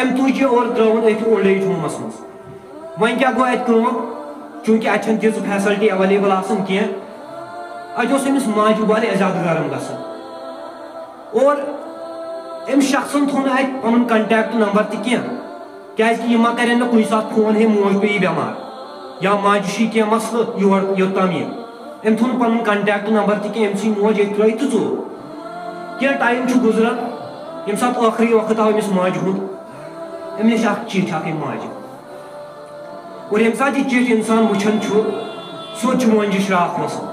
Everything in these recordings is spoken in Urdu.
ام تج اور ترون ات اولڈ ایج ہومس مز ون کیا گو ات چونکہ اتن تیز فیسلٹی اویلیبل آسان کی ات امس ماجہ واریاہ زیادہ گرم گژھان اور ام شخصن تھو نا ات پن کنٹیکٹ نمبر تہ کی یہ ما کرن نا کن سات فون ہے موج پی بیمار یا ماجہ کی مسئلہ یور یوتام یہ ام تھو پن کنٹیکٹ نمبر تہ کی ام سی موج یہ ترٛٲیِتھ تہ ژوٚل کینٛہہ ٹایم چھُ گُزران ییٚمہِ ساتہٕ ٲخری وقت آو أمِس ماجہِ ہُنٛد أمۍ نِش اکھ چِٹھۍ اکھ أمۍ ماجہِ اور ییٚمہِ ساتہٕ یہِ چِٹھۍ اِنسان وٕچھان چھُ سیوٚد چھُ مٲنٛجہِ شراکھ وسان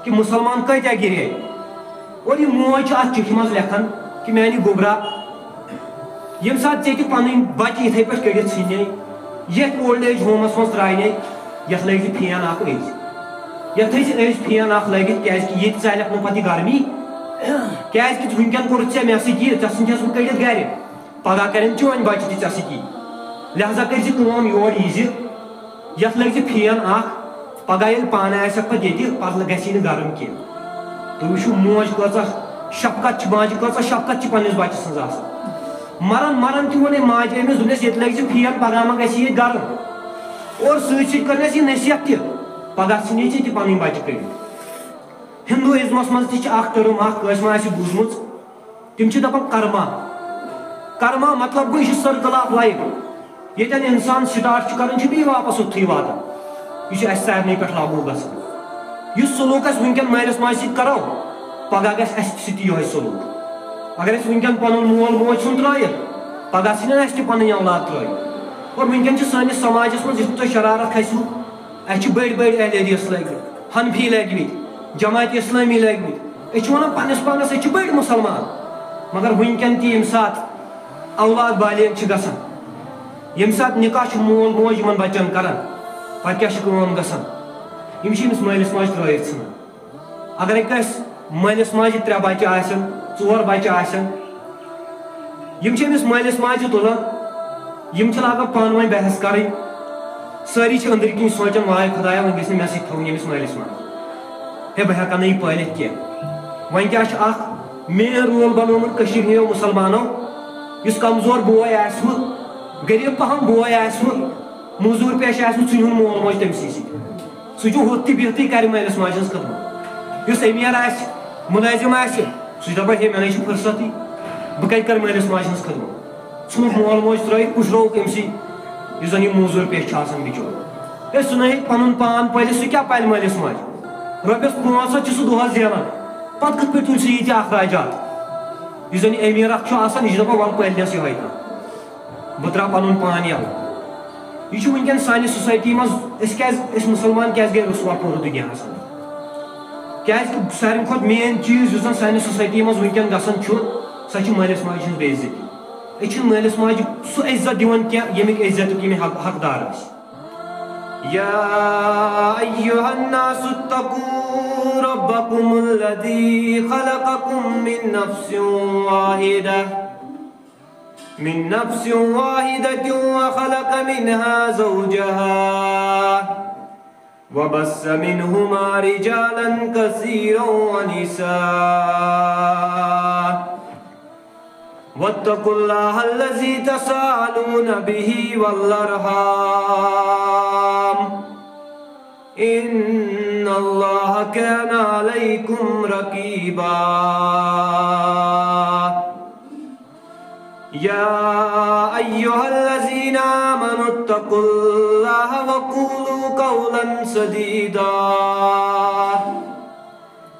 کہِ مُسلمان کۭتیاہ گِرے اور یہِ موج چھِ اتھ چِٹھِ منٛز لیکھان کہِ میانہِ گوٚبرا ییٚمہِ ساتہٕ ژےٚ تہِ پنٕنۍ بچہِ یِتھٕے پٲٹھۍ کٔڑِتھ ژھٕنے یتھ اولڈ ایج ہومس منٛز ترٛاینے یتھ لٲگۍ زِ فین اکھ أزۍ یتھ تھٲے زِ أزۍ فین اکھ لٲگِتھ کیٛازِکہِ ییٚتہِ ژالٮ۪کھ نہٕ پتہٕ یہِ گرمی کیٛازِکہِ وٕنکٮ۪ن کوٚرُتھ ژےٚ مےٚ سۭتۍ یہِ ژےٚ ژھٕنتھَس بہٕ کٔڑِتھ گرِ پگاہ کرن چٲنۍ بچہِ تہِ ژےٚ سۭتی لہذا کٔرۍ زِ کٲم یور یی زِ یتھ لٲگۍ زِ فین اکھ پگاہ ییٚلہِ پانہٕ آسٮ۪کھ پتہٕ ییٚتہِ پتہٕ گژھی نہٕ گرم کینٛہہ تُہۍ وٕچھِو موج کۭژاہ شفقت چھِ ماجہِ کۭژاہ شفقت چھِ پننِس بچہِ سٕنٛز آسان مران مران تہِ ووٚن أمۍ ماجہِ أمِس دوٚپنس ییٚتہِ لٲگۍ زِ فین پگاہ ما گژھِ ییٚتہِ گرم اور سۭتۍ سۭتۍ کٔرنس یہِ نصیحت تہِ پگاہ ژھٕنی ژےٚ تہِ پنٕنۍ بچہِ کٔڑِتھ ہندوازمس منٛز تہِ چھِ اکھ ٹٔرٕم اکھ کٲنٛسہِ ما آسہِ بوٗزمٕژ تِم چھِ دپان کرما کرما مطلب گوٚو یہِ چھُ سٔرکٕل آف لایف ییٚتٮ۪ن انسان سٹارٹ چھُ کران چھُ بیٚیہِ واپس اوٚتتھٕے واتان یہِ چھُ اسہِ سارنٕے پٮ۪ٹھ لاگوٗ گژھان یُس سلوٗک أسۍ وٕنکٮ۪ن مٲلِس ماجہِ سۭتۍ کرو پگاہ گژھِ اسہِ سۭتۍ تہِ یِہوے سلوٗک اگر أسۍ وٕنکٮ۪ن پنُن مول موج ژھُن ترٛٲیِتھ پگاہ ژھٕنن اسہِ تہِ پنٕنۍ اولاد ترٛٲیِتھ اور وٕنکٮ۪ن چھِ سٲنِس سماجس منٛز یُتھ تۄہہِ شرارت کھسوٕ اسہِ چھِ بٔڑۍ بٔڑۍ اہل حدیث لٲگمٕتۍ حنفی لٲگمٕتۍ جماعت اسلٲمی لٲگمٕتۍ أسۍ چھِ ونان پننِس پانس أسۍ چھِ بٔڑۍ مُسلمان مگر وٕنکٮ۪ن تہِ ییٚمہِ ساتہٕ اولاد بالغ چھِ گژھان ییٚمہِ ساتہٕ نکاح چھُ مول موج یِمن بچن کران پتہٕ کیٛاہ چھِ کٲم گژھان یِم چھِ أمِس مٲلِس ماجہِ ترٛٲیِتھ ژھٕنان اگرے کٲنٛسہِ مٲلِس ماجہِ 3 بچہِ آسن 4 بچہِ آسن یِم چھِ أمِس مٲلِس ماجہِ تُلان یِم چھِ لاگان پانہٕ ؤنۍ بحث کرٕنۍ سٲری چھِ أنٛدٕرۍ کِنۍ سونٛچان واے خۄدایا وۄنۍ گژھِ نہٕ مےٚ سۭتۍ تھاوٕنۍ ییٚمِس مٲلِس ماجہِ ہے بہٕ ہٮ۪کہٕ نہٕ یہِ پٲلِتھ کینٛہہ وۄنۍ کیٛاہ چھُ اکھ مین رول بنومُت کٔشیٖرِ ہٕنٛدیو مُسلمانو یُس کمزور بوے آسوٕ غریٖب پہم بوے آسوٕ موٚزوٗرۍ پیش آسوٕ ژھٕنہِ ہُن مول موج تٔمسٕے سۭتۍ سُہ چھُ ہُتھ تہِ بِہتھٕے کرِ مٲلِس ماجہِ ہٕنٛز خدمت یُس أمیٖر آسہِ مُلٲزِم آسہِ سُہ چھُ دپان ہے مےٚ نَے چھُ فٕرسَتٕے بہٕ کتہِ کرٕ مٲلِس ماجہِ ہٕنٛز خدمت ژھٕنُکھ مول موج ترٛٲیِتھ پُشرووُکھ أمسٕے یُس زن یہِ موٚزوٗر پیش چھُ آسان بِچور ہے سُہ نہ ہیٚکہِ پنُن پان پٲلِتھ سُہ کیٛاہ پالہِ مٲلِس ماجہِ رۄپیس 500 چھُ سُہ دۄہس زینان پتہٕ کِتھ پٲٹھۍ تُلہِ سُہ ییٖتیٛاہ اخراجات یُس زن یہِ أمیٖر اکھ چھُ آسان یہِ چھُ دپان وَلہٕ پٲلنس یِہوے کانٛہہ بہٕ ترٛاو پنُن پان یَلہٕ یہِ چھُ وٕنکٮ۪ن سانہِ سوسایٹی منٛز أسۍ مُسلمان کیٛازِ گٔے رُسوا پوٗرٕ دُنیاہس منٛز کیٛازِکہِ ساروی کھۄتہٕ مین چیٖز یُس زن سانہِ سوسایٹی منٛز وٕنکٮ۪ن گژھان چھُ سۄ چھِ مٲلِس ماجہِ ہٕنٛز بے عزتی أسۍ چھِنہٕ مٲلِس ماجہِ سُہ عزت دِوان کینٛہہ ییٚمیُک عزتُک ییٚمہِ حقدار آسہِ يا أيها الناس اتقوا ربكم الذي خلقكم من نفس واحدة وخلق منها زوجها وبث منهما رجالا كثيرا ونساء واتقوا الله الذي تساءلون به والأرحام إن الله كان عليكم رقيبا يا أيها الذين آمنوا اتقوا الله وقولوا قولا سديدا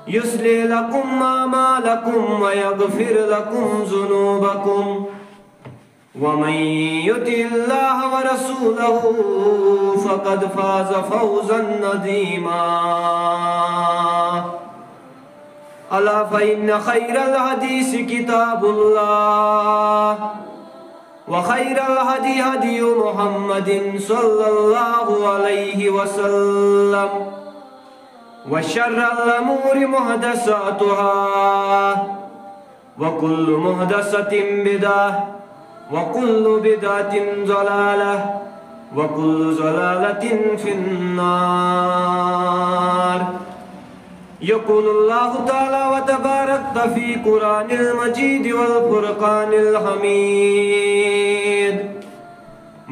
يصلح لكم أعمالكم ويغفر لكم ذنوبكم ومن يطع الله ورسوله فقد فاز فوزا عظيما ألا فإن خير الحديث كتاب الله وخير الهدي هدي محمد صلى الله عليه وسلم وشر الأمور محدثاتها وكل محدثة بدعة وكل بدعة ضلالة وكل ضلالة في النار يقول الله تعالى وتبارك في قرآن المجيد والفرقان الحميد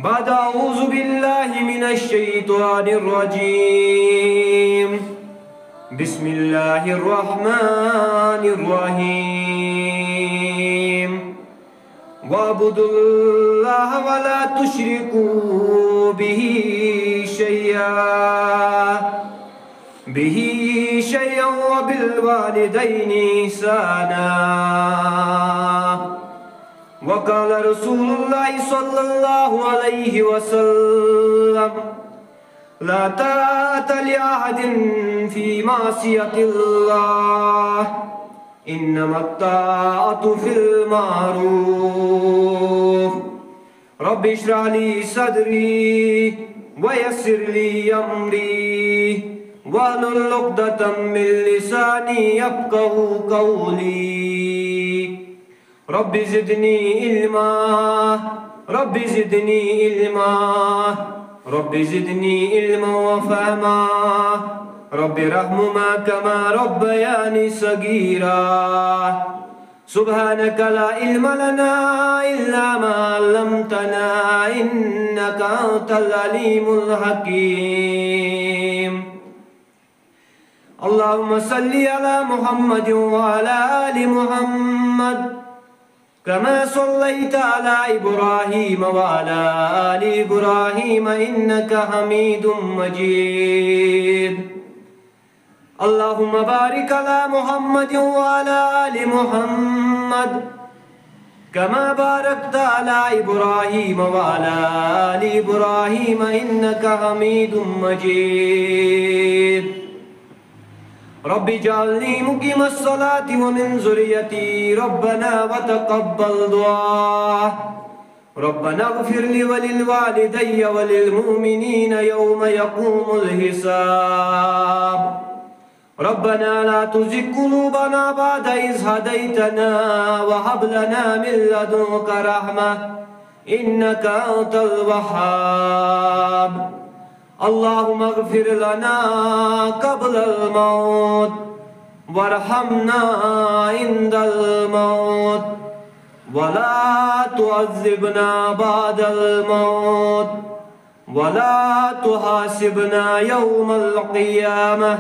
بعد أعوذ بالله من الشيطان الرجيم بسم الله الرحمن الرحيم واعبدوا الله ولا تشركوا به شيئا وبالوالدين إحسانا وقال رسول الله صلى الله عليه وسلم لا طاعة لأحد في معصية الله إنما الطاعة في المعروف رب اشرح لي صدري ويسر لي أمري واحلل عقدة من لساني يفقهوا قولي رب زدني علما رب زدني علما رب زدني علما وفهما رب ارحمهما كما ربياني صغيرا سبحانك لا علم لنا إلا ما علمتنا إنك أنت العليم الحكيم اللهم صل على محمد وعلى آل محمد كما صليت على إبراهيم وعلى آل إبراهيم إنك حميد مجيد اللهم بارك على محمد وعلى آل محمد كما باركت على إبراهيم وعلى آل إبراهيم إنك حميد مجيد رب اجعلني مقيم الصلاة ومن ذريتي ربنا وتقبل دعاء ربنا اغفر لي وللوالدي وللمؤمنين يوم يقوم الحساب ربنا لا تزغ قلوبنا بعد إذ هديتنا وهب لنا من لدنك رحمة إنك أنت الوهاب اللهم اغفر لنا قبل الموت وارحمنا عند الموت ولا تعذبنا بعد الموت ولا تحاسبنا يوم القيامة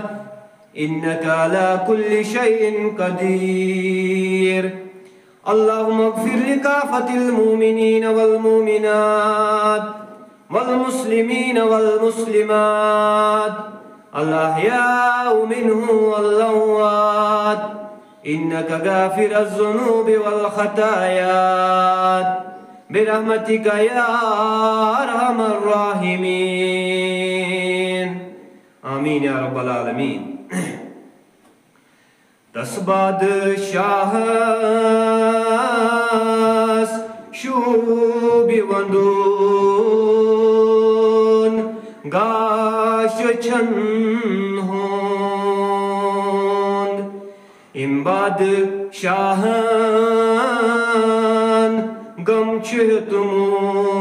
إنك على كل شيء قدير اللهم اغفر لكافة المؤمنين والمؤمنات والمسلمين والمسلمات الأحياء منهم والأموات إنك غافر الذنوب والخطايا برحمتك يا أرحم الراحمين آمین یا رب العالمین دس بادشاہس شوبی وندون گاش چھن ہوند ام بادشاہن غم چھتمود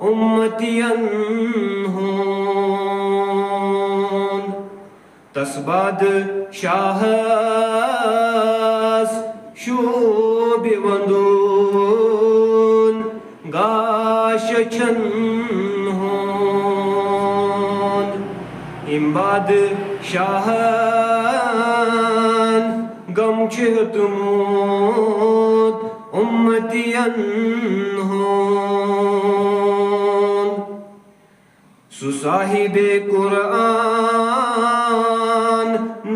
امتین ہوند تس بادشاہس شوبی وندون گاش چھن ہوند ام بادشاہن غم چھتمود امتین ہوند سو صاحب قرآن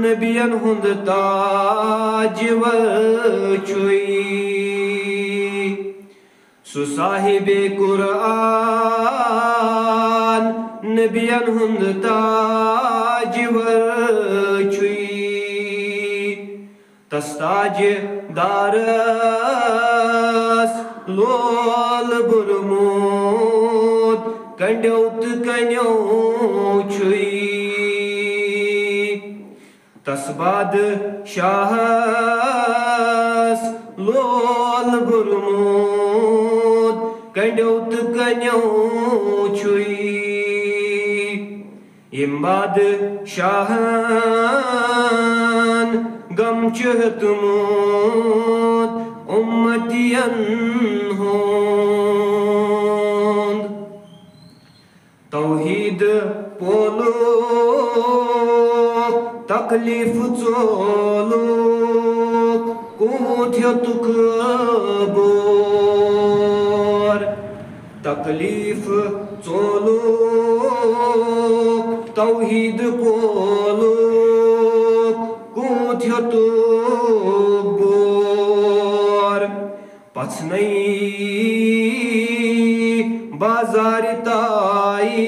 نبیان ہند تاج وچوئی سو صاحب قرآن نبیان ہند تاج وچوئی تس تاج دارس لول برمود کنڈیو تکنیو چھوئی تس بادشاہس لول برمود کنڈیو تکنیو چھوئی یم بادشاہن غم چھتمود امتین ہون پولو تکلیف ژولو کوٗت ہیوٚتُکھ بور تکلیف ژولو توحید پولو کوٗت ہیوٚتُکھ بور پژھنَے بازار تایہِ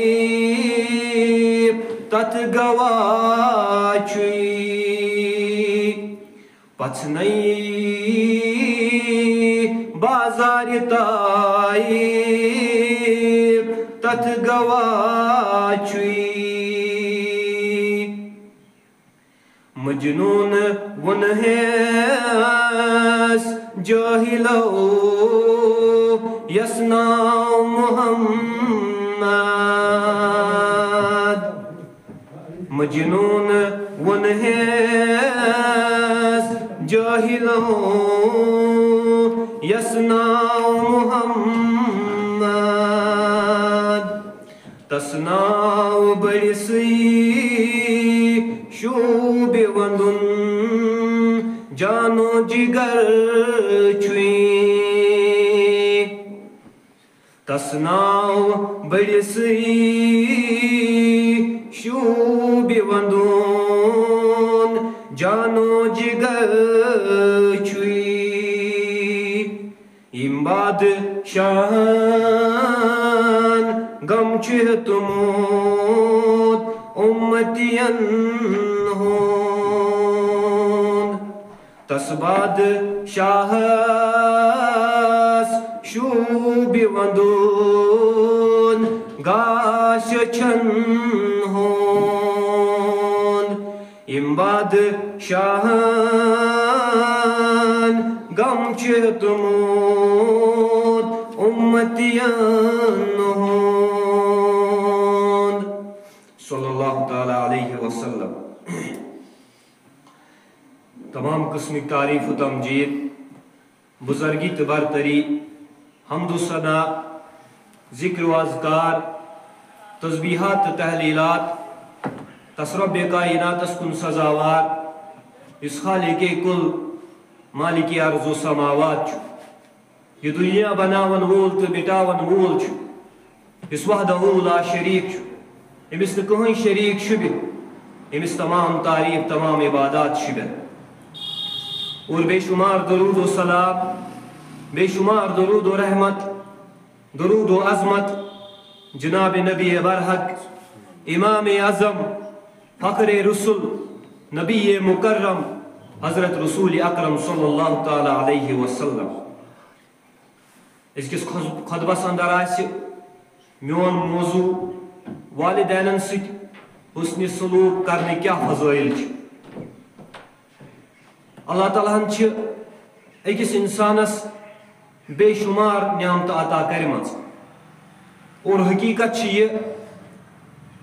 تتھ گواچُے پژھنَے بازار تایہِ تتھ گواچُے مجنون وونہس جاہلو یس ناو محمد مجنون وونہس جاہلو یس ناو محمد تس ناو بڑسٕے شوٗبہِ ونٛدُن جانو جگر چھُے تس ناو بڑسٕے شوٗبہِ ونٛدُن جانو جگر چھُے یِم بادشاہن غم چھُ ہیوٚتمُت اُمتین ہُنٛد تس بادشاہس شوٗبہِ ونٛدُن گاشن ہُنٛد یِم بادشاہن غم چھُ ہیوٚتمُت اُمتین ہُنٛد صلی اللہ تعالیٰ علیہ وسلم تمام قسمٕکۍ تعریٖف و تمجیٖد بزرگی تہٕ برتری حمد و ثنا ذکر و اذکار تسبیحات تہٕ تحلیلات تس رب کائناتس کُن سزاوار یُس خالق کل مالک ارض و سماوات چھُ یہ دنیا بناون وول تہٕ مٹاون وول چھُ یُس وحدہ لا شریٖک چھُ أمِس نہٕ کٕہٕنۍ شریٖک شُبہِ أمِس تمام تعریٖف تمام عبادات شُبٮ۪ن اور بے شمار درود و سلام بے شمار درود و رحمت درود و عظمت جناب نبی برحق امام اعظم فخر رسول نبی مکرم حضرت رسول اکرم صلی اللہ تعالیٰ علیہ وسلم أزکِس خطبس اندر آسہِ میون موضوع والدینن سۭتۍ حسنِ سلوک کرنٕکۍ کیٛاہ فضٲیل چھِ اللہ تعالیٰ ہن چھِ أکِس اِنسانس بے شمار نعمتہٕ عطا کَرِمَژٕ اور حقیٖقت چھِ یہِ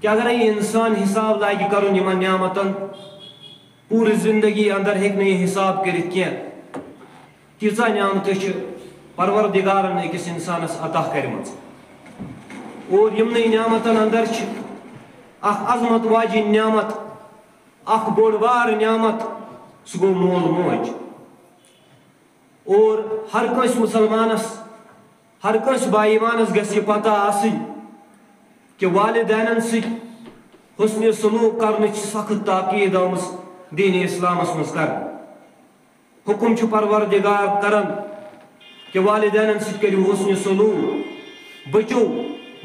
کہ اگرے یہِ اِنسان حساب لاگہِ کرُن یِمن نعمتن پوٗرٕ زندگی اندر ہیٚکہِ نہٕ یہِ حساب کٔرِتھ کینٛہہ تیٖژاہ نعمتہٕ چھِ پروردگارن أکِس اِنسانس عطا کَرِمَژٕ اور یِمنٕے نعمتن اندر چھِ اکھ عظمت واجیٚنۍ نعمت اکھ بوٚڑ بار نعمت سُہ گوٚو مول موج اور ہر کٲنٛسہِ مُسلمانس ہر کٲنٛسہِ بایمانس گژھِ یہِ پتہ آسٕنۍ کہ والدینن سۭتۍ حسنِ سلوک کرنٕچ سخت تاکیٖد آمٕژ دیٖنِ اسلامس منٛز کرنہٕ حکم چھُ پروردگار کران کہ والدینن سۭتۍ کٔرِو حسنِ سلوک بٔچِو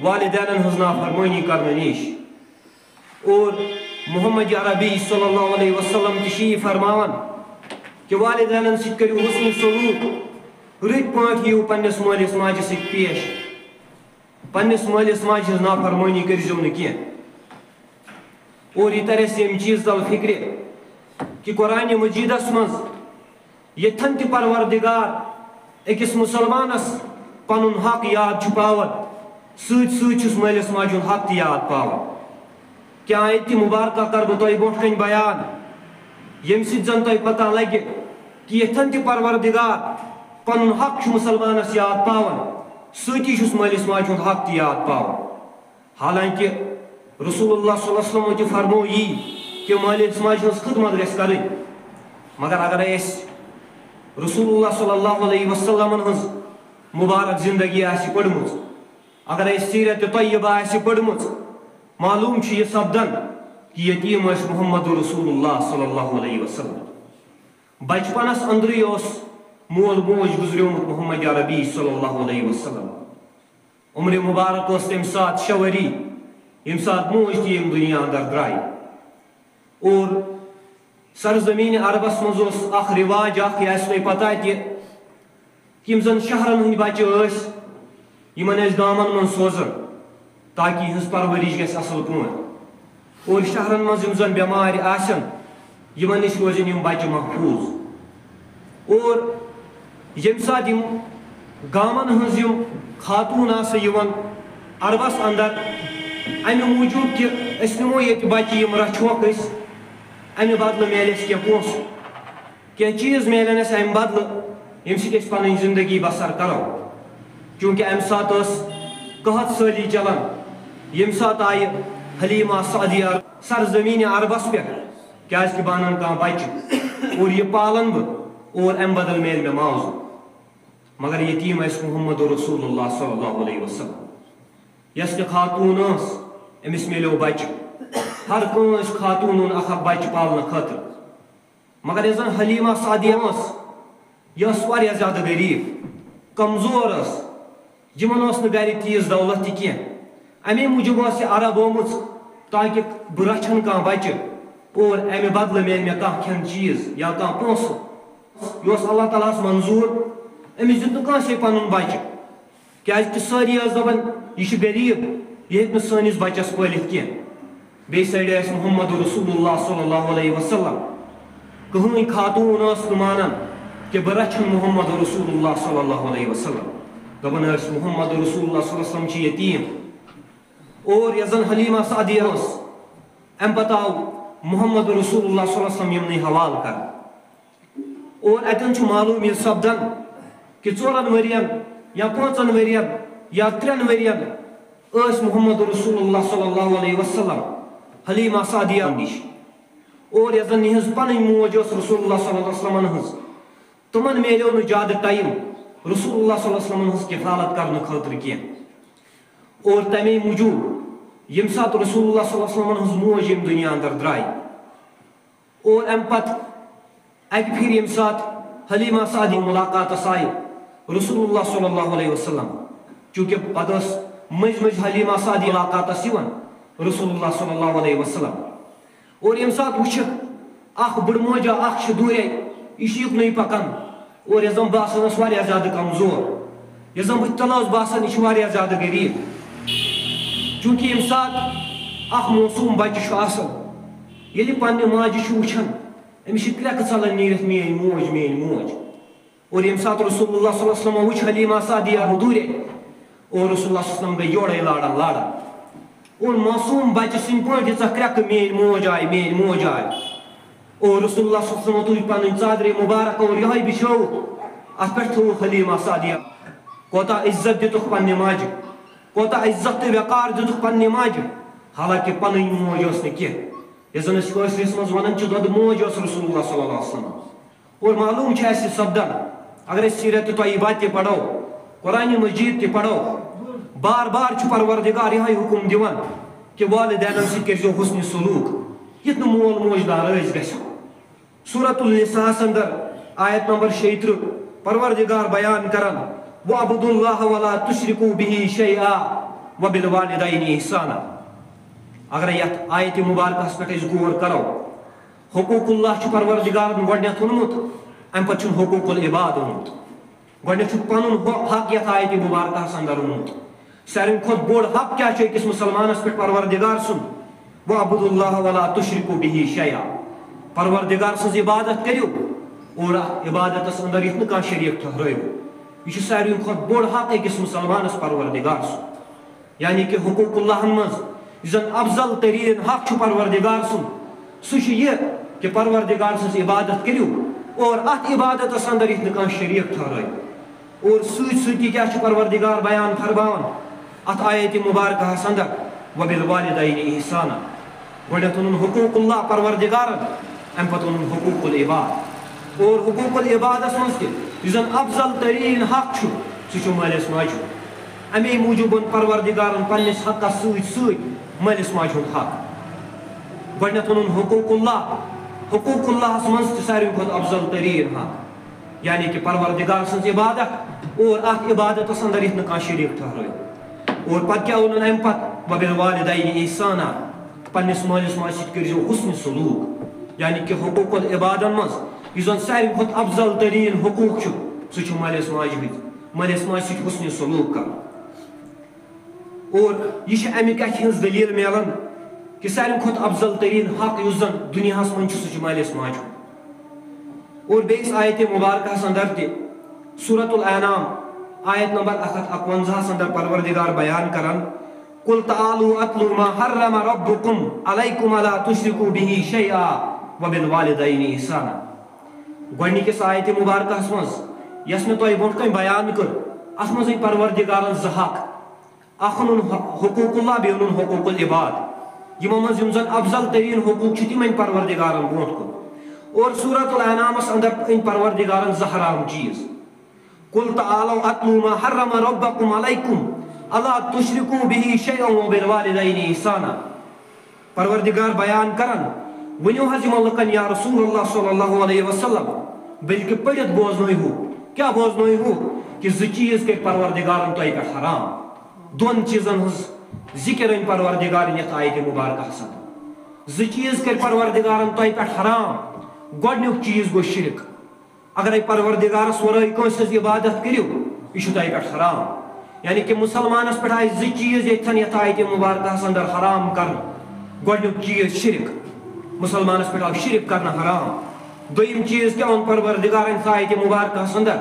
والدینن ہٕنٛز نافرمٲنی کرنہٕ نِش اور محمد عربی صلی اللہ علیہ وسلم تہِ چھِ یہِ فرماوان کہ والدینن سۭتۍ کٔرِو حسنِ سلوک رٕتۍ پٲٹھۍ یِیِو پننِس مٲلِس ماجہِ سۭتۍ پیش پننِس مٲلِس ماجہِ ہٕنٛز نافرمٲنی کٔرۍزیٚو نہٕ کینٛہہ اور یہِ ترِ اَسہِ ییٚمہِ چیٖز تل فِکرِ کہ قرآنِ مجیٖدس منٛز ییٚتھن تہِ پروردگار أکِس مُسلمانس پنُن حق یاد چھُ پاوان سۭتۍ سۭتۍ چھُس مٲلِس ماجہِ ہُنٛد حق تہِ یاد پاوان کیٛاہ آیتہِ مُبارکہ کرٕ بہٕ تۄہہِ برونٛٹھ کَنہِ بیان ییٚمہِ سۭتۍ زن تۄہہِ پتہ لگہِ کہ ییٚتھن تہِ پروردگار پنُن حق چھُ مُسلمانس یاد پاوان سۭتی چھُس مٲلِس ماجہِ ہُنٛد حق تہِ یاد پاوان حالانکہِ رسول اللہ صلی اللہ علیہ وسلم تہ فرمو یہ کہ مالس ماجہ ہز خدمت گژھِ کرٕنۍ مگر اگر رسول اللہ صلی اللہ علیہ وسلم ہز مبارک زندگی آسہِ پٔرمٕژ اگر سیرت طیبہ آسہِ پٔرمٕژ معلوم چھ یہ سپدان کہ یتیم ٲسۍ محمد رسول اللہ صلی اللہ علیہ وسلم بچپنس اندرے مول موج گزریومت محمد عربی صلی اللہ علیہ وسلم عمر مبارک تم سات 6 ؤری یم سات موج تہ دنیا اندر درائے اور سرزمین عربس مز اخ رواج اخ یہ تہ پتہ تہ زن شہرن ہند بچہ یمن گامن من سوزن تاکہ یہز پرورش گژھِ اصل پٲٹھۍ اور شہرن مز یم زن بیمار آسن یمن نش روزن یم بچہ محفوظ اور یم سات یم گامن ہز یم خاتون آسن یوان عربس اندر امہ موجود کہ اس نمو یہ بچہ یم رچھوک اس امہ بدلہ میلس کی پونس کی چیز میلن اس امہ بدلہ یم سۭتۍ أسۍ پنٕنۍ زندگی بسر کرو چونکہ امہ سات قحط سٲلی چلان یم سات آیہ حلیمہ سعدیہ سرزمین عربس پہ کیازِ کہ بہٕ انن کانٛہہ بچہ اور یہ پالن بہٕ اور امہ بدل میل مےٚ معاوضہ مگر یتیم محمد رسول اللہ صلی اللہ علیہ وسلم یس تہ خاتون امس ملیو بچہ ہر کنس خاتون اخ بچہ پالن خاطر مگر یس زن حلیمہ سعدیہ یہ واریاہ زیادہ غریب کمزور یمن گر تیز دولت تہ کی امی موجود یہ عرب آمت تاکہ بہ رچھن کان بچہ اور امہ بدلہ میل مے کان کھین چیز یا کان پونسہ یہ اللہ تعالیٰ منظور امس دیت نکانسے پن بچہ کیازِ کہ ساری دپان یہ غریب یہ ہیٚکہِ نہٕ سٲنِس بچس پٲلِتھ کینٛہہ بیٚیہِ سایڈٕ آسہِ محمد رسول اللہ صلی اللہ علیہ وسلم کٕہٕنۍ خاتون ٲس نہٕ مانان کہ بہ رچھن محمد رسول اللہ صلی اللہ علیہ وسلم دپان ٲسۍ محمد رسول اللہ صلی اللہ علیہ وسلم چھ یتیم اور یس زن حلیمہ سعدیہ ام پتہ آو محمد رسول اللہ صلی اللہ علیہ وسلم یمنٕے حوالہ کر اور اتن چھ معلوم یہ سپدان کہ 4 ؤرین یا 5 ؤرین یا 3 ؤرین اس محمد رسول اللہ صلی اللہ علیہ وسلم حلیمہ سعدیہ نش اور یس زن یہز پنٕنۍ موج رسول اللہ صلی اللہ علیہ وسلم ہز تمن میلیو نہ زیادہ ٹائم رسول اللہ صلی اللہ علیہ وسلم ہز کفالت کرنے خاطر کی اور تمے موجود یم سات رسول اللہ صلی اللہ علیہ وسلم ہز موج یم دنیا اندر درائے اور ام پت اک پھر یم سات حلیمہ سعدی ملاقات آئی رسول اللہ صلی اللہ علیہ وسلم چونکہ پتہ مز مز حلیمہ سعدی ملاقات رسول اللہ صلی اللہ علیہ وسلم اور یم سات وچھ اخ بڑ موجہ اخ دورے یہ یقنی پکان اور یس زن باسان واریاہ زیادہ کمزور یس زن بت تلاس باسان یہ واریاہ زیادہ غریب چونکہ یم سات اخ موسوم بچہ آسان ییٚلہِ پننہِ ماجہِ چھُ وٕچھان أمِس چھِ کرٛٮ۪کہٕ ژلان نیٖرِتھ میٛٲنۍ موج اور ییٚمہِ ساتہٕ رسول اللہ صلی اللہ علیہ وسلم وٕچھ حلیمہ سعدیہ دوٗرے اور رسول اللہ صلی اللہ علیہ وسلم گٔے یورے لاران اور معصوٗم بچہ سٕنٛدۍ پٲٹھۍ ییٖژاہ کرٛٮ۪کہٕ میٛٲنۍ موج آیہِ اور رسول اللہ صلی اللہ علیہ وسلم تُج پنٕنۍ ژادرِ مُبارک اور یِہوٚے بِچھووُکھ اَتھ پٮ۪ٹھ تھوٚوُکھ حلیمہ سعدیہ کوتاہ عزت دِتُکھ پننہِ ماجہِ کوتاہ عزت تہٕ وقار دِتُکھ پننہِ ماجہِ حالانکہ پنٕنۍ موج ٲس نہٕ کینٛہہ یس زن کٲشرس مز ونان دۄد موج رسول اللہ صلی اللہ علیہ وسلم اور معلوم اسہ سپدان اگر سیرت طیبہ تہ پڑھو قرآن مجید تہ پڑھو بار بار پروردگار یہ حکم دِوان کہ والدینن سۭتۍ کٔرزیو حسن سلوک یتھ نہٕ مول موج ناراض گژھِ سورۃ النساء اندر آیت نمبر 36 پروردگار بیان کران وَاعْبُدُوا اللَّهَ وَلَا تُشْرِكُوا بِهِ شَيْئًا وَبِالْوَالِدَيْنِ إِحْسَانًا اگر یت آیت مبارکس پہ غور کرو حقوق اللہ پروردگار گۄڈنیتھ اونمت ام پتہ حقوق العباد اونمت گۄڈنیتھ پنن حق یتھ آیت مبارکس اندر اونمت ساروی کھۄتہٕ بوڑ حق کیا أکِس مسلمانس پہ پروردگار سُنٛد وَاعْبُدُوا اللَّهَ وَلَا تُشْرِكُوا بِهِ شَيْئًا پروردگار سٕنٛز عبادت کٔرِو اور عبادتس اندر یتھ نہٕ کانٛہہ شریٖک ٹھہرٲیِو یہ ساروی کھۄتہٕ بوڑ حق أکِس مسلمانس پروردگار سُنٛد یعنی کہ حقوق اللہ مز زن افضل ترین حق پروردگار سن سہ یہ کہ پروردگار سن عبادت کرو اور ات عبادت اندر یہ کان شریک ٹھہرائے اور ست کیا پروردگار بیان فرمان ات آیت مبارکہ اندر وبالوالدین احسانا گۄڈنٮ۪تھ اوٚنُن حقوٗق اللہ پروردگارن اَمہِ پتہٕ اوٚنُن حقوٗق العباد اور حقوٗق العبادس منٛز تہِ یُس زن افضل تریٖن حق چھُ سُہ چھُ مٲلِس ماجہِ ہُنٛد اَمے موٗجوٗب اوٚن پروردگارن پننِس حقس سۭتۍ سۭتۍ مٲلِس ماجہِ ہُنٛد حق گۄڈنٮ۪تھ اوٚنُن حقوٗق اللہ حقوٗق اللہس منٛز تہِ ساروی کھۄتہٕ افضل تریٖن حق یعنی کہ پروردگار سٕنٛز عبادت اور اتھ عبادتس انٛدر یِتھ نہٕ کانٛہہ شریٖک ٹھٔہرٲوِتھ اور پتہٕ کیٛاہ اوٚنُن اَمہِ پتہٕ وبالوالدین احسانا پننِس مٲلِس ماجہِ سۭتۍ کٔرۍزیو حُسنِ سلوٗک یعنی کہ حقوٗق العبادن منٛز یُس زن ساروی کھۄتہٕ افضل تریٖن حقوٗق چھُ سُہ چھُ مٲلِس ماجہِ ہٕنٛدۍ مٲلِس ماجہِ سۭتۍ حُسنِ سلوٗک کرُن اور یہ چھِ اَمہِ کتھِ ہٕنٛز دٔلیٖل میلان کہ ساروی کھۄتہٕ افضل تریٖن حق یُس زن دُنیاہس منٛز چھُ سُہ چھُ مٲلِس ماجہِ ہُنٛد اور بیٚیِس آیتِ مُبارکہس انٛدر تہِ سورۃ الانعام آیت نمبر 151 انٛدر پروردگار بیان کران قل تعالوا اتلوا ما حرم ربكم عليكم الا تشركوا به شيئا وبالوالدين احسانا گۄڈنِکِس آیتِ مُبارکہس منٛز یۄس مےٚ تۄہہِ برونٛٹھ کَنۍ بیان کٔر اتھ منٛز أنۍ پروردگارن زٕ حق اکھ اوٚنُن حقوٗق اللہ بیٚیہِ اوٚنُن حقوٗق العباد یِمو منٛز یِم زن افضل تریٖن حقوٗق چھِ تِم أنۍ پروردگارن برونٛٹھ کُن اور سورۃ الانعامس انٛدر أنۍ پروردگارن زٕ حرام چیٖز قل تعالوا اتلوا ما حرم ربكم عليكم الا تشركوا به شيئا وبالوالدين احسانا پروردگار بیان کران ؤنِو حظ یِمن لُکن یا رسول اللہ صلی اللہ علیہ وسلم بلکہ پٔرِتھ بوزنٲیہو کیٛاہ بوزنٲیہو کہ زٕ چیٖز کٔرۍ پروردگارن تۄہہِ پٮ۪ٹھ حرام دۄن چیٖزن ہٕنٛز ذِکر أنۍ پروردگارن یتھ آیتِ مُبارکہس انٛدر زٕ چیٖز کٔرۍ پروردگارن تۄہہِ پٮ۪ٹھ حرام گۄڈنیُک چیٖز گوٚو شرک اگرے پروردگارس ورٲے کٲنٛسہِ ہٕنٛز عبادت کٔرِو یہِ چھُ تۄہہِ پٮ۪ٹھ حرام یعنی کہ مُسلمانس پٮ۪ٹھ آیہِ زٕ چیٖز ییٚتھٮ۪ن یتھ آیتِ مُبارکہس انٛدر حرام کرنہٕ گۄڈنیُک چیٖز شرک مُسلمانس پٮ۪ٹھ آو شرک کرنہٕ حرام دوٚیِم چیٖز کیٛاہ اوٚن پروردگارن یتھ آیتِ مُبارکہس انٛدر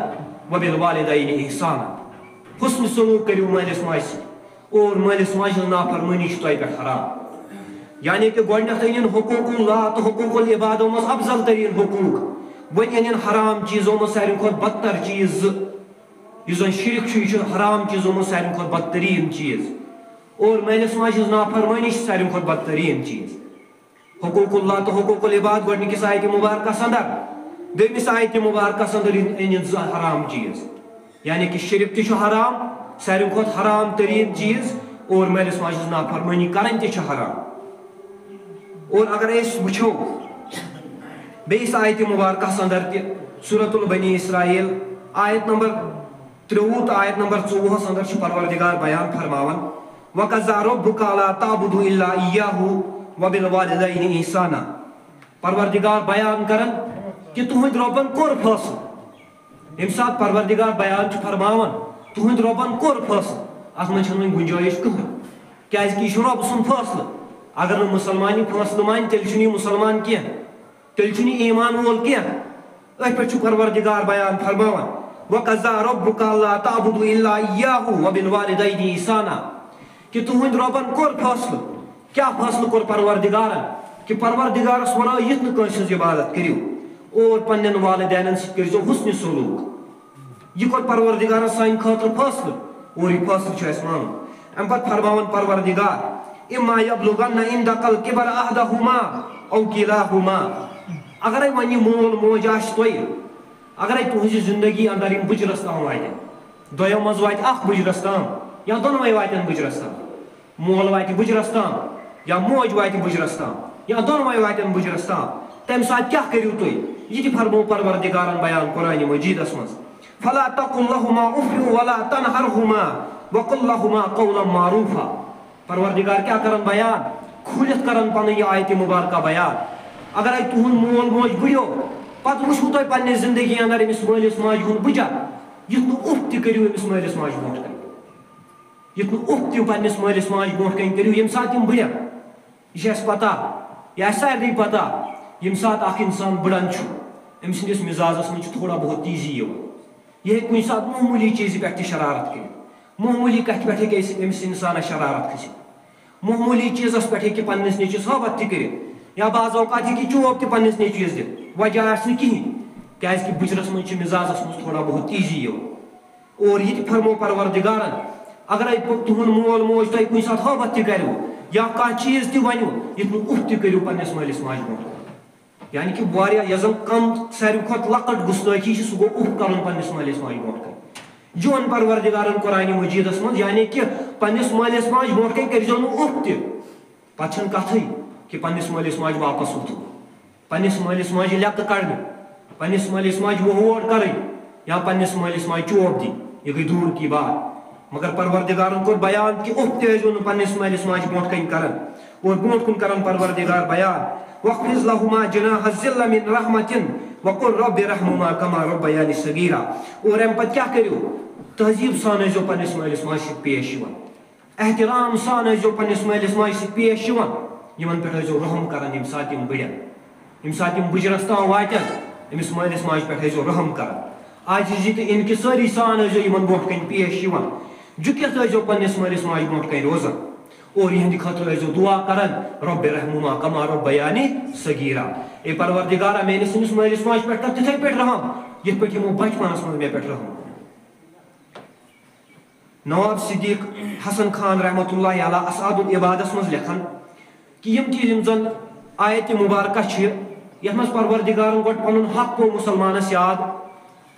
وبالوالدین احسانا حُسنِ سلوٗک کٔرِو مٲلِس ماجہِ سۭتۍ اور مٲلِس ماجہِ ہٕنٛز نافرمٲنی چھِ تۄہہِ پٮ۪ٹھ حرام یعنی کہ گۄڈنٮ۪تھ أنِن حقوٗق اللہ تہٕ حقوٗق العبادو منٛز افضل تریٖن حقوٗق وۄنۍ أنِن حرام چیٖزو منٛز ساروی کھۄتہٕ بدتر چیٖز زٕ یُس زن شرک چھُ یہِ چھُ حرام چیٖزو منٛز ساروی کھۄتہٕ بدتریٖن چیٖز اور مٲلِس ماجہِ ہٕنٛز نافرمٲنی چھِ ساروی کھۄتہٕ بدتریٖن چیٖز حقوٗق اللہ تہٕ حقوٗق العباد گۄڈنِکِس آیتِ مُبارکہس انٛدر دوٚیمِس آیتِ مُبارکہس انٛدر أنِن زٕ حرام چیٖز یعنی کہ شرک تہِ چھُ حرام ساروی کھۄتہٕ حرام تریٖن چیٖز اور مٲلِس ماجہِ ہٕنٛز نافرمٲنی کرٕنۍ تہِ چھِ حرام اور اگر أسۍ وٕچھو بیٚیِس آیتِ مُبارکہس انٛدر تہِ سورۃ البنی اسرائیل آیت نمبر 23 تہٕ آیت نمبر 24 انٛدر چھُ پروردگار بیان فرماوان وَقَضَىٰ رَبُّكَ أَلَّا تَعْبُدُوا إِلَّا إِيَّاهُ وَبِالْوَالِدَيْنِ إِحْسَانًا پروردگار بیان کران کہ تُہنٛدِ رۄبن کوٚر فٲصلہٕ ییٚمہِ ساتہٕ پروردگار بیان چھُ فرماوان تُہنٛدِ رۄبن کوٚر فٲصلہٕ اتھ منٛز چھنہٕ وۄنۍ گُنجٲیِش کٕہٕنۍ کیٛازِ کہِ یہِ چھُ رۄبہٕ سُنٛد فٲصلہٕ اگر نہٕ مُسلمان یہِ فٲصلہٕ مانہِ تیٚلہِ چھُنہٕ یہِ مُسلمان کینٛہہ تیٚلہِ چھُنہٕ یہِ ایٖمان وول کینٛہہ أتھۍ پٮ۪ٹھ چھُ پروردگار بیان فرماوان وَقَضَىٰ رَبُّكَ أَلَّا تَعْبُدُوا إِلَّا إِيَّاهُ وَبِالْوَالِدَيْنِ إِحْسَانًا کہ تُہنٛدِ رۄبن کوٚر فٲصلہٕ کیٛاہ فٲصلہٕ کوٚر پروردگارن کہ پروردگارس ورٲے یِتھ نہٕ کٲنٛسہِ ہٕنٛز عبادت کٔرِو اور پننٮ۪ن والدینن سۭتۍ کٔرۍزیو حُسنِ سلوٗک یہِ کوٚر پروردگارن سانہِ خٲطرٕ فٲصلہٕ اور یہِ فٲصلہٕ چھُ اَسہِ مانُن اَمہِ پتہٕ فرماوان پروردگار إِمَّا يَبْلُغَنَّ عِندَكَ الْكِبَرَ أَحَدُهُمَا أَوْ كِلَاهُمَا اگرے وۄنۍ یہِ مول موج آسہِ تۄہہِ اگرے تُہنٛزِ زندگی انٛدر یِم بٕجرس تام واتن دۄیو منٛز واتہِ اکھ بٕجرس تام یا دۄنوَے واتن بٕجرس تام مول واتہِ بٕجرس تام یا موج واتہِ بٕجرس تام یا دۄنوَے واتن بٕجرس تام تمہِ ساتہٕ کیٛاہ کٔرِو تُہۍ یہِ تہِ فرموو پروردگارن بیان قرآنِ مجیٖدس منٛز فَلَا تَقُل لَهُمَا أُفٍّ وَلَا تَنْهَرْهُمَا وَقُل لَهُمَا قَوْلًا مَعْرُوفًا پروردگار کیٛاہ کران بیان کھوٗلِتھ کران پنٕنۍ یہِ آیتِ مُبارکہ بیان اگرے تُہُنٛد مول موج بٕڈیو پتہٕ وٕچھو تۄہہِ پننہِ زندگی انٛدر أمِس مٲلِس ماجہِ ہُنٛد بٕجر یُتھ نہٕ اُف تہِ کٔرِو أمِس مٲلِس ماجہِ برونٛٹھ کَنۍ یُتھ نہٕ اُف تہِ پننِس مٲلِس ماجہِ برونٛٹھ کَنۍ کٔرِو ییٚمہِ ساتہٕ یِم بٕڈن یہِ چھِ اَسہِ پتہ یہِ آسہِ سارنٕے پتہ ییٚمہِ ساتہٕ اکھ اِنسان بٕڈن چھُ أمۍ سٕنٛدِس مِزازس منٛز چھُ تھوڑا بہت تیزی یِوان یہِ ہیٚکہِ کُنہِ ساتہٕ معموٗلی چیٖزِ پٮ۪ٹھ تہِ شرارت کٔرِتھ معموٗلی کتھِ پٮ۪ٹھ ہیٚکہِ أمِس اِنسانس شرارت کھٔسِتھ معموٗلی چیٖزس پٮ۪ٹھ ہیٚکہِ پننِس نیٚچوِس ہٲبت تہِ کٔرِتھ یا بعض اوقات ہیٚکہِ چوب تہِ پننِس نیٚچوِس دِتھ وجہ آسہِ نہٕ کِہینۍ کیٛازِ کہِ بٕجرس منٛز چھِ مِزازس منٛز تھوڑا بہت تیزی یِوان اور یہِ تہِ فرموو پروردگارن اگرے تُہُنٛد مول موج تۄہہِ کُنہِ ساتہٕ ہٲبت تہِ کَرِوٕ یا کانٛہہ چیٖز تہِ ونیو یُتھ نہٕ اُف تہِ کٔرِو پنٛنِس مٲلِس ماجہِ برونٛٹھ یعنی کہِ واریاہ یۄس زن کم ساروی کھۄتہٕ لۄکٕٹ گُستٲخی چھِ سُہ گوٚو اُف کَرُن پنٛنِس مٲلِس ماجہِ برونٛٹھ کَنۍ جون پروردگارن قرآنِ مجیٖدس منٛز یعنی کہِ پنٛنِس مٲلِس ماجہِ برونٛٹھ کَنۍ کٔرۍزیو نہٕ اُف تہِ پتہٕ چھنہٕ کتھٕے کہِ پنٛنِس مٲلِس ماجہِ واپس وۄتھُن پنٛنِس مٲلِس ماجہِ لیٚکہٕ کڑنہِ پنٛنِس مٲلِس ماجہِ ووٹ کرٕنۍ یا پنٛنِس مٲلِس ماجہِ چوب دِنۍ یہِ گٔے دوٗر کی بات مگر پروردگارن کوٚر بیان کہِ اُف تہِ ٲسۍزیو نہٕ پنٛنِس مٲلِس ماجہِ برونٛٹھ کَنۍ کران اور برونٛٹھ کُن کران پروردگار بیان وَخْفِضْ لَهُمَا جَنَاحَ الذِّلِّ مِنْ رَحْمَةٍ وَقُلْ رَبِّ ارْحَمْهُمَا كَمَا رَبَّيَانِي صَغِيرًا اور اَمہِ پتہٕ کیٛاہ کٔرِو تہذیٖب سان ٲسۍزیو پنٛنِس مٲلِس ماجہِ سۭتۍ پیش یِوان احترام سان ٲسۍزیو پنٛنِس مٲلِس ماجہِ سۭتۍ پیش یِوان یِمن پٮ۪ٹھ ٲسۍزیو رحم کران ییٚمہِ ساتہٕ یِم بٕڑن ییٚمہِ ساتہٕ یِم بٕجرس تام واتن أمِس مٲلِس ماجہِ پٮ۪ٹھ ٲسۍزیو رحم کران عاجزی تہٕ انکسٲری سان ٲسۍزیو یِمن برونٛٹھ کَنۍ پیش یِوان جُکِتھ ٲسۍزیو پنٛنِس مٲلِس ماجہِ برونٛٹھ کَنۍ روزان اور یِہنٛدِ خٲطرٕ ٲسۍزیو دعا کران رۄبِ ارحمہُما کما ربیانی صغیرا اے پروردگارا میٲنِس أمِس مٲلِس ماجہِ پٮ۪ٹھ کر تِتھٕے پٲٹھۍ رحم یِتھ پٲٹھۍ یِمو بچپنس منٛز مےٚ پٮ۪ٹھ رحم نواب صدیق حسن خان رحمۃ اللہ علیہ اسعاد العبادس منٛز لیکھان کہِ یِم چیٖز یِم زن آیتہِ مُبارکہ چھِ یتھ منٛز پروردگارن گۄڈٕ پنُن حق پوٚو مُسلمانس یاد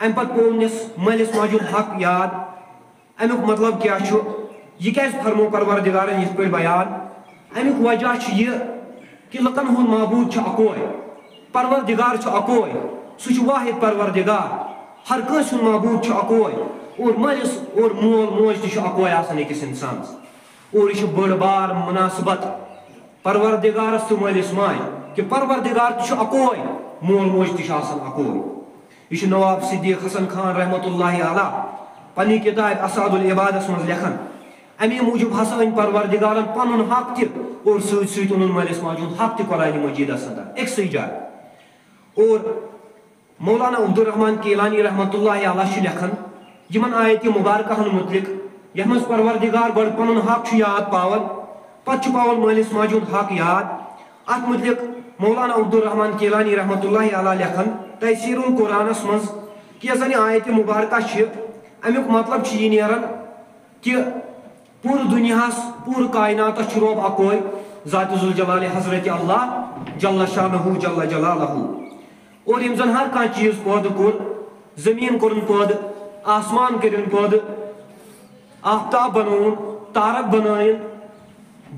امہِ پتہٕ پوٚونِس مٲلِس ماجہِ ہُنٛد حق یاد امیُک مطلب کیٛاہ چھُ یہِ کیٛازِ فرمو پروردگارن یِتھ پٲٹھۍ بیان امیُک وجہ چھُ یہِ کہِ لُکن ہُنٛد معبوٗد چھُ اکوے پروردگار چھُ اکوے سُہ چھُ واحد پروردگار ہر کٲنٛسہِ ہُنٛد معبوٗد چھُ اکوے اور مٲلِس اور مول موج تہِ چھُ اکوے آسان أکِس انسانس اور یہِ چھُ بٔڑ بار مُناسبت پروردگارس تہٕ مٲلِس ماجہِ کہِ پروردگار تہِ چھُ اکوے مول موج تہِ چھُ آسان اکوے یہِ چھُ نواب صدیق حسن خان رحمۃ اللہ علیہ پننہِ کِتابہِ اسعاد العبادس منٛز لیکھان امی موٗجوٗب ہسا أنۍ پروردگارن پنُن حق تہِ اور سۭتۍ سۭتۍ اوٚنُن مٲلِس ماجہِ ہُنٛد حق تہِ قرآنِ مجیٖدس انٛدر أکسٕے جایہِ اور مولانا عبدالرحمان کیلانی رحمۃ اللہ علیہ چھُ لیکھان یِمن آیتہِ مُبارکہن مُتعلق یتھ منٛز پروردگار گۄڈٕ پنُن حق چھُ یاد پاوان پتہٕ چھُ پاوان مٲلِس ماجہِ ہُنٛد حق یاد اتھ مُتعلق مولانا عبدالرحمان کیلانی رحمۃ اللہ علیہ لیکھان تفسیٖر القرآنس منٛز کہِ یۄس زن یہِ آیتہِ مُبارکہ چھِ امیُک مطلب چھُ یہِ نیران کہِ پوٗرٕ دُنیاہس پوٗرٕ کایناتس چھُ رۄب اکوے ذاتِ ذوالجلالِ حضرت اللہ جل شانہُ جل جلالہُ اور یِم زن ہر کانٛہہ چیٖز پٲدٕ کوٚر زٔمیٖن کوٚرُن پٲدٕ آسمان کٔرِن پٲدٕ آفتاب بنووُن تارک بنٲیِن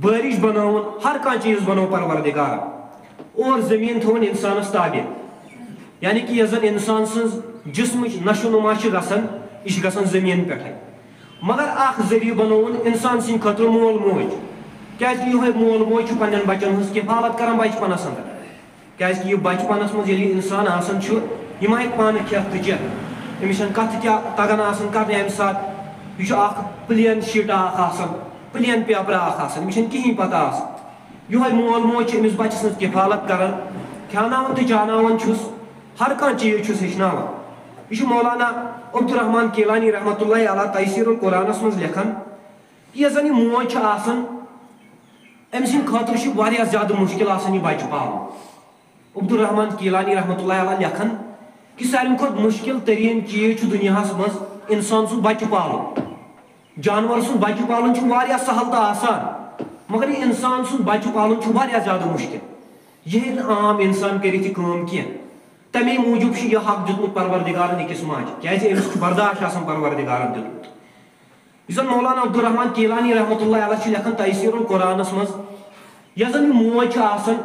بٲرِش بنٲوُن ہر کانٛہہ چیٖز بنوو پروردگارن اور زٔمیٖن تھوٚوُن انسانس تابع یعنی کہِ یۄس زن انسان سٕنٛز جسمٕچ نشو نما چھِ گژھان یہِ چھِ گژھان زٔمیٖن پٮ۪ٹھے مگر اکھ ذٔریعہٕ بنووُن انسان سٕنٛدِ خٲطرٕ مول موج کیازِ کہِ یِہوے مول موج چھُ پننٮ۪ن بچن ہٕنٛز کفالت کران بچپنس انٛدر کیازِ کہِ یہِ بچپنس منٛز ییٚلہِ انسان آسان چھُ یہِ ما ہیٚکہِ پانہٕ کھٮ۪تھ تہٕ چٮ۪تھ أمِس چھنہٕ کتھٕ تہِ تگان آسان کرنہِ امہِ ساتہٕ یہِ چھُ اکھ پلین شیٖٹا اکھ آسان پلین پیپرا اکھ آسان أمِس چھنہٕ کہیٖنۍ پتہ آسان یِہوے مول موج چھُ أمِس بچہٕ سٕنٛز کفالت کران کھٮ۪وناوان تہٕ چاوناوان چھُس ہر کانٛہہ چیٖز چھُس ہیٚچھناوان یہِ چھُ مولانا عبدالرحمان کیلانی رحمۃ اللہ علیہ تفسیٖر القرآنس منٛز لیکھان کہِ یۄس زن یہِ موج چھِ آسان أمۍ سٕنٛدِ خٲطرٕ چھُ واریاہ زیادٕ مُشکِل آسان یہِ بچہٕ پالُن عبدالرحمان کیلانی رحمۃ اللہ علیہ لیکھان کہِ ساروی کھۄتہٕ مُشکِل تریٖن چیٖز چھُ دُنیاہس منٛز انسان سُنٛد بچہٕ پالُن جانور سُنٛد بچہٕ پالُن چھُ واریاہ سہل تہٕ آسان مگر یہِ انسان سُنٛد بچہٕ پالُن چھُ واریاہ زیادٕ مُشکِل یہِ ہیٚکہِ نہٕ عام انسان کٔرِتھ یہِ کٲم کینٛہہ تمے موٗجوٗب چھُ یہِ حق دیُتمُت پروردگارن أکِس ماجہِ کیازِ أمِس چھُ برداش آسان پروردگارن دیُتمُت یُس زن مولانا عبدالرحمان کیلانی رحمۃ اللہ علیہ چھُ لیکھان تفسیٖر القرآنس منٛز یۄس زن یہِ موج چھِ آسان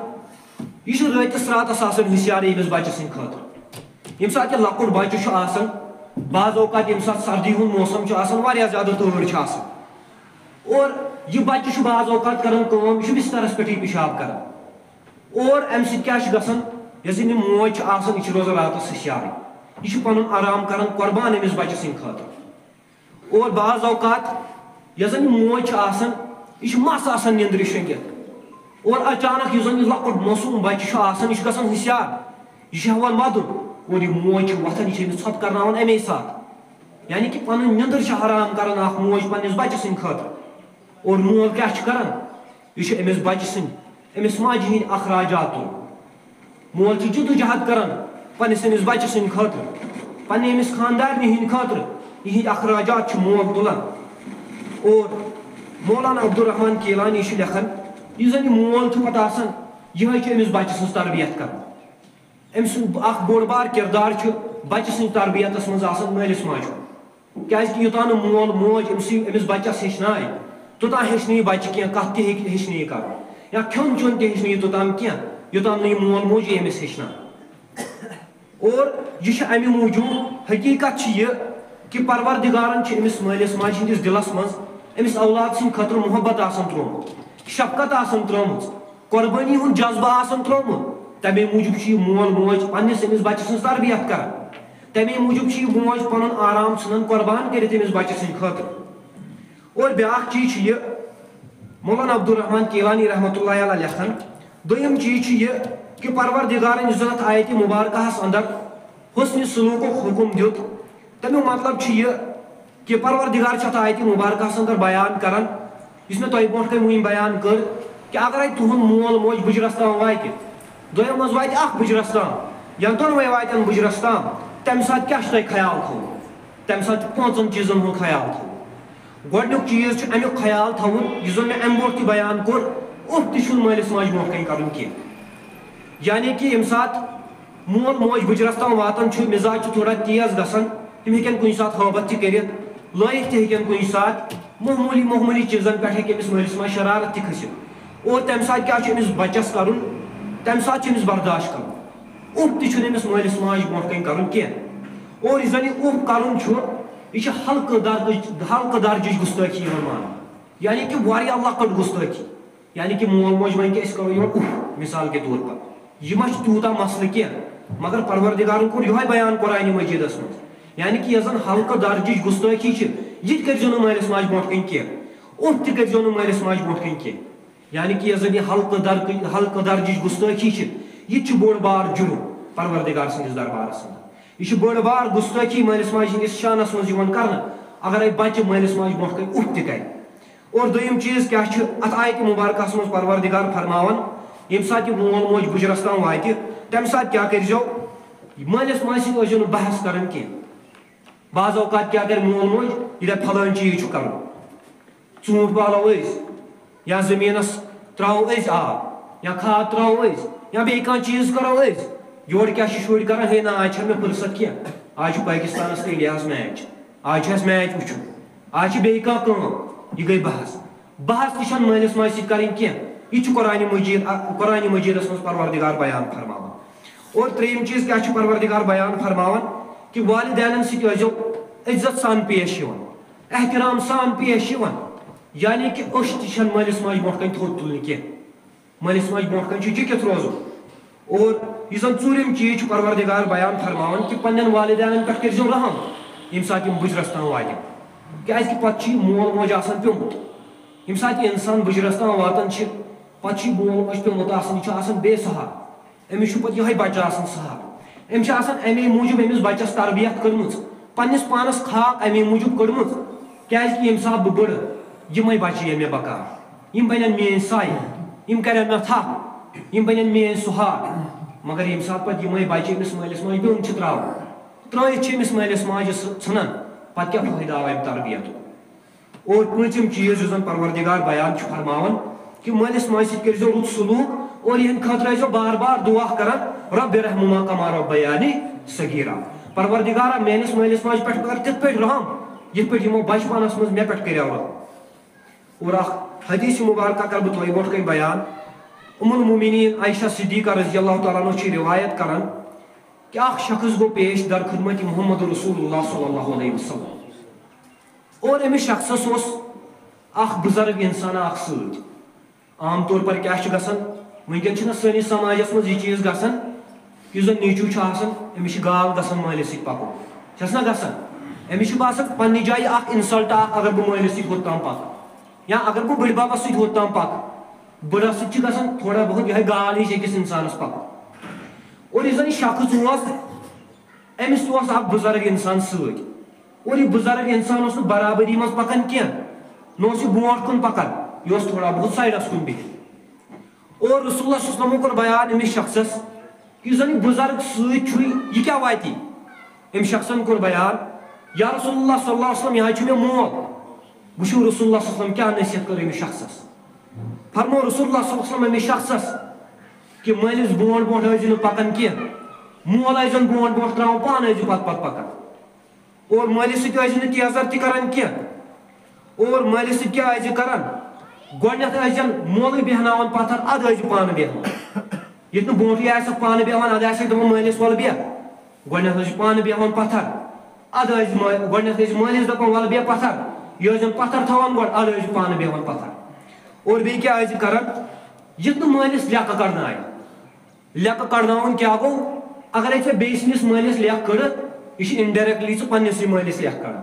یہِ چھُ رٲتِس راتس آسان ہوشیارٕے أمِس بچہٕ سٕنٛدِ خٲطرٕ ییٚمہِ ساتہٕ یہِ لۄکُٹ بچہٕ چھُ آسان بعض اوقات ییٚمہِ ساتہٕ سردی ہُنٛد موسم چھُ آسان واریاہ زیادٕ تۭر چھِ آسان اور یہِ بچہٕ چھُ بعض اوقات کران کٲم یہِ چھُ بسترس پٮ۪ٹھٕے پِشاب کران اور امہِ سۭتۍ کیٛاہ چھُ گژھان یۄس زن یہِ موج چھِ آسان یہِ چھِ روزان راتس ہوشیارٕے یہِ چھُ پنُن آرام کران قۄربان أمِس بچہٕ سٕنٛدِ خٲطرٕ اور بعض اوقات یۄس زن یہِ موج چھِ آسان یہِ چھِ مس آسان نیندرِ شۄنگِتھ اور اچانک یُس زن یہِ لۄکُٹ معصوٗم بچہٕ چھُ آسان یہِ چھُ گژھان ہوشیار یہِ چھُ ہٮ۪وان ودُن اور یہِ موج چھِ وۄتھان یہِ چھِ أمِس ژھۄپہٕ کرناوان امے ساتہٕ یعنی کہِ پنٕنۍ نیندٕر چھِ حرام کران اکھ موج پننِس بچہٕ سٕنٛدِ خٲطرٕ اور مول کیٛاہ چھُ کران یہِ چھُ أمِس بچہٕ سٕنٛدۍ أمِس ماجہِ ہٕنٛدۍ اخراجات تُلان مول چھُ جدوجہد کران پننِس أمِس بچہٕ سٕنٛدِ خٲطرٕ پننہِ أمِس خاندارنہِ ہٕنٛدِ خٲطرٕ یِہنٛدۍ اخراجات چھُ مول تُلان اور مولانا عبدالرحمان کیلانی چھُ لیکھان یہ زن مول پتہ آسان یہ أمس بچہ سن تربیت کر أمس سن اخ بوڑ بار کردار بچہ سن تربیتس مز آسان مالس ماجہ کیازِ یوتان مول موج أمس بچس ہیچنائے توتان ہیچنہ یہ بچہ کینٛہہ کتھ تہِ ہیچنہ یہ کرُن یا کھیون چون تہِ ہیچنہ یہ توتام کینٛہہ یوتام نہٕ یہ مول موجی أمس ہیچنائے اور یہ امہ موجود حقیقت یہ کہ پروردگارن أمس مالس ماجہ ہندس دلس مز أمس اولاد سن خاطر محبت آسان ترومت شفقت آسان ترومت قربانی ہند جذبہ آسان ترومت تمے موجود یہ مول موج پنس أمس بچہ سن تربیت کران تمے موجود یہ موج پن آرام ژھنان قربان کرت أمس بچہ سن خاطر اور بیاکھ چیز یہ مولانا عبدالرحمان کیلانی رحمۃ اللہ علیہ لکھان دویم چیز یہ کہ پروردگارن یُس زن آیت مبارکہ اندر حسن سلوک حکم دیت تمیک مطلب یہ کہ پروردگار آیت مبارکہ اندر بیان کران اس میں تہ برونٛٹھ کن بیان کر کہ اگر تہند مول موج بجرس تام واتہِ دویم مز واتہِ اکھ بجرس تام یا دۄنوے واتن بجرس تام تمہِ ساتہٕ کیاہ چھُ تۄہہِ خیال تھاوُن تمہِ ساتہٕ چھُ پانٛژن چیٖزن ہُنٛد خیال تھاوُن گۄڈنیُک چیٖز چھُ امیُک خیال تھاوُن یُس زن مےٚ امہِ برونٛٹھ تہِ بیان کوٚر اُف تہِ چھُنہٕ مٲلِس ماجہِ برونٛٹھ کن کرُن کینٛہہ یعنی کہ ییٚمہِ ساتہٕ مول موج بجرس تام واتان چھُ مزاج چھُ تھوڑا تیز گژھان تِم ہیٚکن کُنہِ ساتہٕ ہٲبت تہِ کٔرِتھ لٲیِتھ تہِ ہیٚکن کُنہِ ساتہٕ معموٗلی چیٖزن پٮ۪ٹھ ہیٚکہِ أمِس مٲلِس ماجہِ شرارت تہِ کھٔسِتھ اور تمہِ ساتہٕ کیاہ چھُ أمِس بچس کرُن تمہِ ساتہٕ چھُ أمِس برداشت کرُن اُف تہِ چھُنہٕ أمِس مٲلِس ماجہِ برونٛٹھ کن کرُن کینٛہہ اور یُس زن یہِ اُف کرُن چھُ یہ چھُ ہلکہٕ درجٕچ گُستٲخی یِوان ماننہٕ یعنی کہ واریاہ لۄکٕٹ گُستٲخی یعنی کہ مول موج ون کہ أسۍ کرو یِمن اُف مثال کے طور پر یہ ما چھُ تیوٗتاہ مسلہٕ کینٛہہ مگر پروردگارن کوٚر یِہوے بیان قرآنِ مجیدس منٛز یعنی کہ یۄس زن ہلکہٕ درجٕچ گُستٲخی چھِ یہِ تہِ کٔرۍزیو نہٕ مٲلِس ماجہِ برونٛٹھ کن کینٛہہ اُف تہِ کٔرۍزیو نہٕ مٲلِس ماجہِ برونٛٹھ کن کینٛہہ یعنی کہ یۄس زن یہِ ہلکہٕ درجٕچ گُستٲخی چھِ یہِ تہِ چھُ بوٚڑ بار جُرم پروردگار سٕنٛدِس دربارس منٛز یہ بٔڑ بار گُستٲخی مٲلِس ماجہِ ہٕنٛدِس شانس منٛز یِوان کرنہٕ اگرے بچہ مٲلِس ماجہِ برونٛٹھ کن اُف تہِ کرِ اور دوٚیِم چیٖز کیاہ چھُ اتھ آیتہِ مُبارکس منٛز پروردگار فرماوان ییٚمہِ ساتہٕ یہِ مول موج بُجرس تام واتہِ تمہِ ساتہٕ کیاہ کٔرۍزیو مٲلِس ماجہِ سۭتۍ ٲسۍزیو نہٕ بحث کران کینٛہہ بعض اوقات کیاہ کرِ مول موج یہِ دپہِ پھلٲنۍ چیٖز چھُ کرُن ژوٗنٛٹھ والو أسۍ یا زٔمیٖنس تراوو أسۍ آب یا کھاد تراوو أسۍ یا بیٚیہِ کانٛہہ چیٖز کرو أسۍ یورٕ کیاہ چھِ شُرۍ کران ہے نہ آز چھنہٕ مےٚ فرصت کینٛہہ آز چھُ پاکستانس تہٕ انڈیاہس میچ آز چھُ اسہِ میچ وٕچھُن آز چھِ بیٚیہِ کانٛہہ کٲم یہِ گٔے بحث تہِ چھنہٕ مٲلِس ماجہِ سۭتۍ کرٕنۍ کینٛہہ یہ چھُ قرآنِ مجیدس منٛز پروردگار بیان فرماوان اور ترٛیٚیِم چیٖز کیاہ چھُ پروردگار بیان فرماوان کہ والدینن سۭتۍ ٲسۍزیو عزت سان پیش یِوان احترام سان پیش یِوان یعنی کہ أچھ تہِ چھنہٕ مٲلِس ماجہِ برونٛٹھ کن تھوٚد تُلنہِ کینٛہہ مٲلِس ماجہِ برونٛٹھ کن چھُ جُکِتھ روزُن اور یُس زن ژوٗرِم چیٖز چھُ پروردگار بیان فرماوان کہ پننٮ۪ن والدینن پٮ۪ٹھ کٔرۍزیو رحم ییٚمہِ ساتہٕ یِم بُجرس تام واتن کیازِ کہ پتہٕ چھُ یہِ مول موج آسان پیوٚمُت ییٚمہِ ساتہٕ یہِ انسان بُجرس تام واتان چھِ پتہٕ چھُ یہِ مول موج پیوٚمُت آسان یہِ چھُ آسان بے سہارٕ أمِس چھُ پتہٕ یِہوے بچہ آسان سہارٕ أمِس چھِ آسان امی موٗجوٗب أمِس بچس تربیت کٔرمٕژ پننِس پانس خاک امی موٗجوٗب کٔڑمٕژ کیازِ کہ ییٚمہِ ساتہٕ بہٕ بٕڑٕ یِمے بچہِ یِن مےٚ بکار یِم بنن میٲنۍ سایہِ یِم کرن مےٚ تھپھ یِم بنن میٲنۍ سُہار مگر ییٚمہِ ساتہٕ پتہٕ یِمے بچہِ أمِس مٲلِس ماجہِ بیوٚن چھِ تراوان ترٲیِتھ چھِ أمِس مٲلِس ماجہِ ژھٕنان پتہٕ کیاہ فٲیدٕ آو امہِ تربیتُک اور پوٗنٛژِم چیٖز یُس زن پروردگار بیان چھُ فرماوان کہ مٲلِس ماجہِ سۭتۍ کٔرۍزیو رُت سلوٗک اور یِہنٛدِ خٲطرٕ ٲسۍزیو بار بار دعا کران رب ارحمہما کما ربیانی صغیرا پروردگارا میٲنِس مٲلِس ماجہِ پٮ۪ٹھ کر تِتھ پٲٹھۍ رحم یِتھ پٲٹھۍ یِمو بچپنس منٛز مےٚ پٮ۪ٹھ کریو رحم اور اکھ حدیث مبارکہ کرٕ بہٕ تۄہہِ برونٛٹھ کَنۍ بیان المومنیٖن عائشہ صدیقہ رضی اللہ تعالیٰ عنہ چھِ روایت کران کہ اکھ شخص گوٚو پیش در خدمت محمد رسول اللہ صلی اللہ علیہ وسلم اور أمِس شخصس اوس اکھ بُزرگ انسان اکھ سۭتۍ عام طور پر کیاہ چھُ گژھان وٕنکیٚن چھُنہ سٲنِس سماجس منٛز یہِ چیٖز گژھان یُس زن نیٚچوٗ چھُ آسان أمِس چھِ گال گژھان مٲلِس سۭتۍ پکُن چھس نہ گژھان أمِس چھُ باسان پننہِ جایہِ اکھ انسلٹ اکھ اگر بہٕ مٲلِس سۭتۍ ہوٚت تام پکہٕ یا اگر بہٕ بٕڈببس سۭتۍ ہوٚت تام پکہٕ بٕڑس سۭتۍ چھِ گژھان تھوڑا بہت یِہوے گال ہِش أکِس انسانس پکُن اور یُس زن یہِ شخص اوس أمِس تہِ اوس اکھ بُزرگ انسان سۭتۍ اور یہِ بُزرگ انسان اوس نہٕ برابری منٛز پکان کینٛہہ نہ اوس یہِ برونٛٹھ کُن پکان یہِ اوس تھوڑا بہت سایڈس کُن بِہِتھ اور رسول اللہ صلی اللہ علیہ وسلمو کوٚر بیان أمِس شخصس یُس زن یہِ بُزرگ سۭتۍ چھُے یہِ کیاہ واتی أمۍ شخصن کوٚر بیان یا رسول اللہ صلی اللہ علیہ وسلم یہِ حظ چھُ مےٚ مول وٕچھِو رسول اللہ صلی اللہ علیہ وسلم کیاہ نصیحت کٔر أمِس شخصس فرمو رسول اللہ صلی اللہ علیہ وسلم أمس شخصس کہ مٲلِس برونٛٹھ برونٛٹھ ٲسِو نہٕ پکان کینٛہہ مول ٲسۍزن برونٛٹھ برونٛٹھ تراوان پانہٕ ٲسِو پتہٕ پتہٕ پکان اور مٲلِس سۭتۍ ٲسِو نہٕ تیزر تہِ کران کینٛہہ اور مٲلِس سۭتۍ کیٛاہ ٲسِو کران گۄڈٕنیتھ ٲسۍزن مولٕے بیٚہناوان پتھر ادٕ ٲسِو پانہٕ بیٚہوان ییٚتہِ نہٕ برونٛٹھٕے آسٮ۪کھ پانہٕ بیٚہوان ادٕ آسٮ۪کھ دپان مٲلِس وَلہٕ بیٚہہ گۄڈٕنیتھ ٲسِو پانہٕ بیٚہوان پتھر ادٕ ٲسۍ گۄڈٕنیتھ ٲسۍ مٲلِس دپان وَلہٕ بیٚہہ پتھر یہِ ٲسۍزن پتھر تھاوان گۄڈٕ ادٕ ٲسِو پانہٕ بیٚہوان پتھر اور بیٚیہِ کیٛاہ ٲسِو کران ییٚتہِ نہٕ مٲلِس لیٚکھٕ کڑنایہِ لیٚکھٕ کڑناوُن کیٛاہ گوٚو اگرے ژےٚ بیٚیہِ سٕنٛدِس مٲلِس لیٚکھ کٔڑٕکھ یہ چھِ اِنڈایریکٹلی ژٕ پننِسٕے مٲلِس لیٚکھ کڑان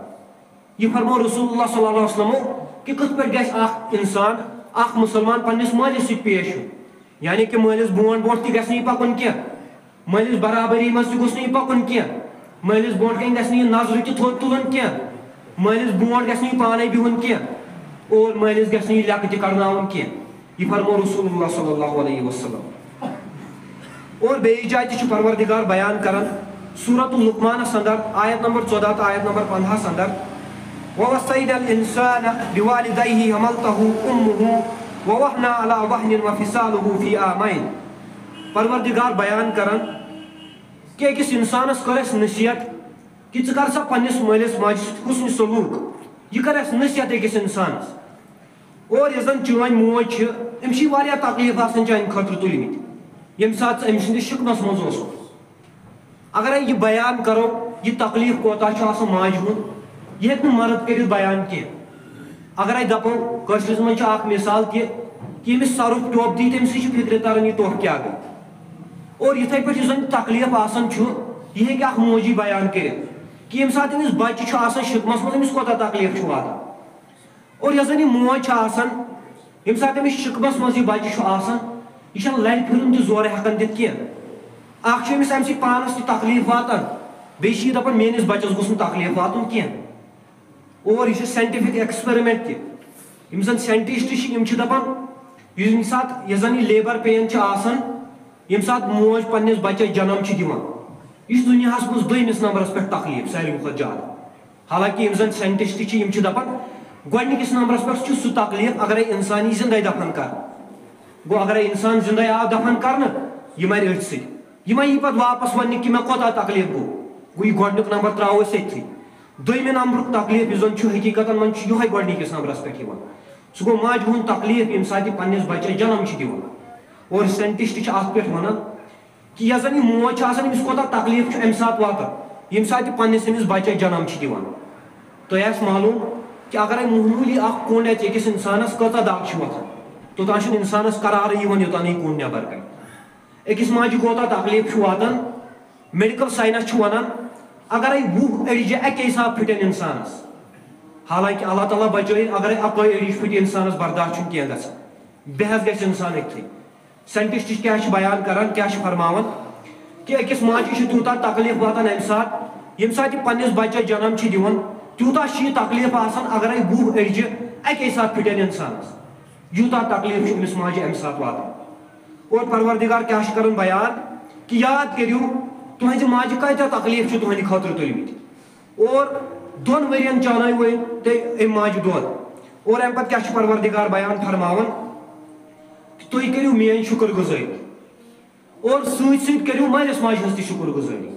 یہ فرمو رسول اللہ صلی اللہ علیہ وسلمو کہ کِتھ پٲٹھۍ گژھِ اکھ انسان اکھ مسلمان پننِس مٲلِس سۭتۍ پیش یُن یعنی کہ مٲلِس برونٛٹھ برونٛٹھ تہِ گژھِ نہٕ یہِ پکُن کینٛہہ مٲلِس برابری منٛز تہِ گوٚژھ نہٕ یہِ پکُن کینٛہہ مٲلِس برونٛٹھ کَنۍ گژھِ نہٕ یہِ نظرٕ تہِ تھوٚد تُلُن کینٛہہ مٲلِس برونٛٹھ گژھِ نہٕ یہِ پانے بِہُن کینٛہہ اور مٲلِس گژھِ نہٕ یہِ لیٚکھٕ تہِ کڑناوُن کینٛہہ یہ فرمو رسول اللہ صلی اللہ علیہ وسلم اور بیٚیہِ جایہِ تہِ چھُ پروردگار بیان کران سورۃ اللقمانس اندر آیت نمبر 14 تو آیت نمبر 15 اندر وَوَصَّيْنَا الْإِنسَانَ بِوَالِدَيْهِ حَمَلْتَهُ أُمُّهُ وَوَهْنًا عَلَى وَهْنٍ وَفِصَالُهُ فِي عَامَيْنِ پروردگار بیان کران کہ أکِس انسانس کٔر اَسہِ نصیحت کہ ژٕ کر سا پننِس مٲلِس ماجہِ سۭتۍ حُسنہِ سلوٗک یہِ کر اَسہِ نصیحت أکِس انسانس اور یۄس زن چٲنۍ موج چھِ أمِس چھِ واریاہ تکلیٖف آسان چانہِ خٲطرٕ تُلمٕتۍ ییٚمہِ ساتہٕ ژٕ أمۍ سٕنٛدِس شِکنس منٛز اوسُکھ اگرے یہِ بیان کرو یہِ تکلیٖف کوتاہ چھُ آسان ماجہِ ہُنٛد یہِ ہیٚکہِ نہٕ مرد کٔرِتھ بیان کینٛہہ اگرے دپو کٲشرِس منٛز چھِ اکھ مثال تہِ کہ ییٚمِس سرُف ٹوٚپھ دی تٔمسٕے چھِ فِکرِ تران یہِ ٹوٚپھ کیٛاہ گٔے اور یِتھے پٲٹھۍ یُس زن تکلیٖف آسان چھُ یہِ ہیٚکہِ اکھ موجی بیان کٔرِتھ کہ ییٚمہِ ساتہٕ أمِس بچہِ چھُ آسان شِکنس منٛز أمِس کوتاہ تکلیٖف چھُ واتان اور یۄس زن یہِ موج چھِ آسان ییٚمہِ ساتہٕ أمِس شِکنس منٛز یہِ بچہِ چھُ آسان یہِ چھنہٕ لرِ پھِرُن تہِ زورٕ ہٮ۪کان دِتھ کینٛہہ اکھ چھُ أمِس امہِ سۭتۍ پانس تہِ تکلیٖف واتان بیٚیہِ چھِ یہِ دپان میٲنِس بچس گوٚژھ نہٕ تکلیٖف واتُن کینٛہہ اور یہ سائنٹفک ایکسپیرمنٹ تہِ یِم زن سائنٹسٹ چھِ یِم چھِ دپان ییٚمہِ ساتہٕ یۄس زن یہِ لیبر پین چھِ آسان ییٚمہِ ساتہٕ موج پننِس بچس جنم چھِ دِوان یہِ چھُ دُنیاہس منٛز دوٚیمِس نمبرس پٮ۪ٹھ تکلیٖف ساروی کھۄتہٕ زیادٕ حالانکہِ یِم زن سائنٹسٹ چھِ یِم چھِ دپان گۄڈنِکِس نمبرس پٮ۪ٹھ چھُ سُہ تکلیٖف اگرے انسان یی زندے دفن کرنہٕ گوٚو اگرے انسان زندے آو دفن کرنہٕ یہِ مرِ أتھۍ سۭتۍ یہِ ما یی پتہٕ واپس وننہِ کہ مےٚ کوتاہ تکلیٖف گوٚو یہِ گۄڈنیُک نمبر تراوو أسۍ أتھی دوٚیمہِ نمبرُک تکلیٖف یُس زن چھُ حقیٖقتن منٛز چھُ یِہوے گۄڈنِکِس نمبرس پٮ۪ٹھ یِوان سُہ گوٚو ماجہِ ہُنٛد تکلیٖف ییٚمہِ ساتہٕ یہِ پننِس بچس جنم چھِ دِوان اور سائنٹسٹ چھِ اتھ پٮ۪ٹھ ونان کہ یۄس زن یہِ موج چھِ آسان أمِس کوتاہ تکلیٖف چھُ امہِ ساتہٕ واتان ییٚمہِ ساتہٕ یہِ پننِس أمِس بچس جنم چھِ دِوان تۄہہِ آسہِ معلوٗم کہ اگرے موہموٗلی اکھ کوٚنڈ اَژِ أکِس انسانس کۭژاہ دگ چھِ وۄتھان توٚتام چھُنہٕ انسانس قرارٕے یِوان یوٚتانۍ یہِ کوٚنڈ نٮ۪بر کڑِ أکِس ماجہِ کوتاہ تکلیٖف چھُ واتان میڈِکل ساینس چھُ ونان اگرے 20 أڈجہِ اکے ساتہٕ پھٕٹن انسانس حالانکہِ اللہ تعالیٰ بچٲیِن اگرے اکٲے أڈِج پھٕٹہِ انسانس برداشت چھُنہٕ کینٛہہ گژھان بےٚ گژھِ انسان أتھی سائنٹسٹ کیٛاہ چھِ بیان کران کیٛاہ چھِ فرماوان کہ أکِس ماجہِ چھُ تیوٗتاہ تکلیٖف واتان امہِ ساتہٕ ییٚمہِ ساتہٕ یہِ پننِس بچس جنم چھِ دِوان تیوٗتاہ چھُ یہِ تکلیٖف آسان اگرے 20 أڈجہِ اکے ساتہٕ پھٕٹن انسانس یوٗتاہ تکلیٖف چھُ أمِس ماجہِ امہِ ساتہٕ واتان اور پروردگار کیٛاہ چھُ کران بیان کہ یاد کٔرِو تُہنزِ ماجہِ کۭتیاہ تکلیٖف چھِ تُہنٛدِ خٲطرٕ تُلمٕتۍ اور 2 ؤرین چانٲوٕ تُہۍ امہِ ماجہِ دۄد اور امہِ پتہٕ کیٛاہ چھُ پروردگار بیان فرماوان تُہۍ کٔرِو میٲنۍ شُکر گُزٲری اور سۭتۍ سۭتۍ کٔرِو مٲلِس ماجہِ ہٕنٛز تہِ شُکر گُزٲری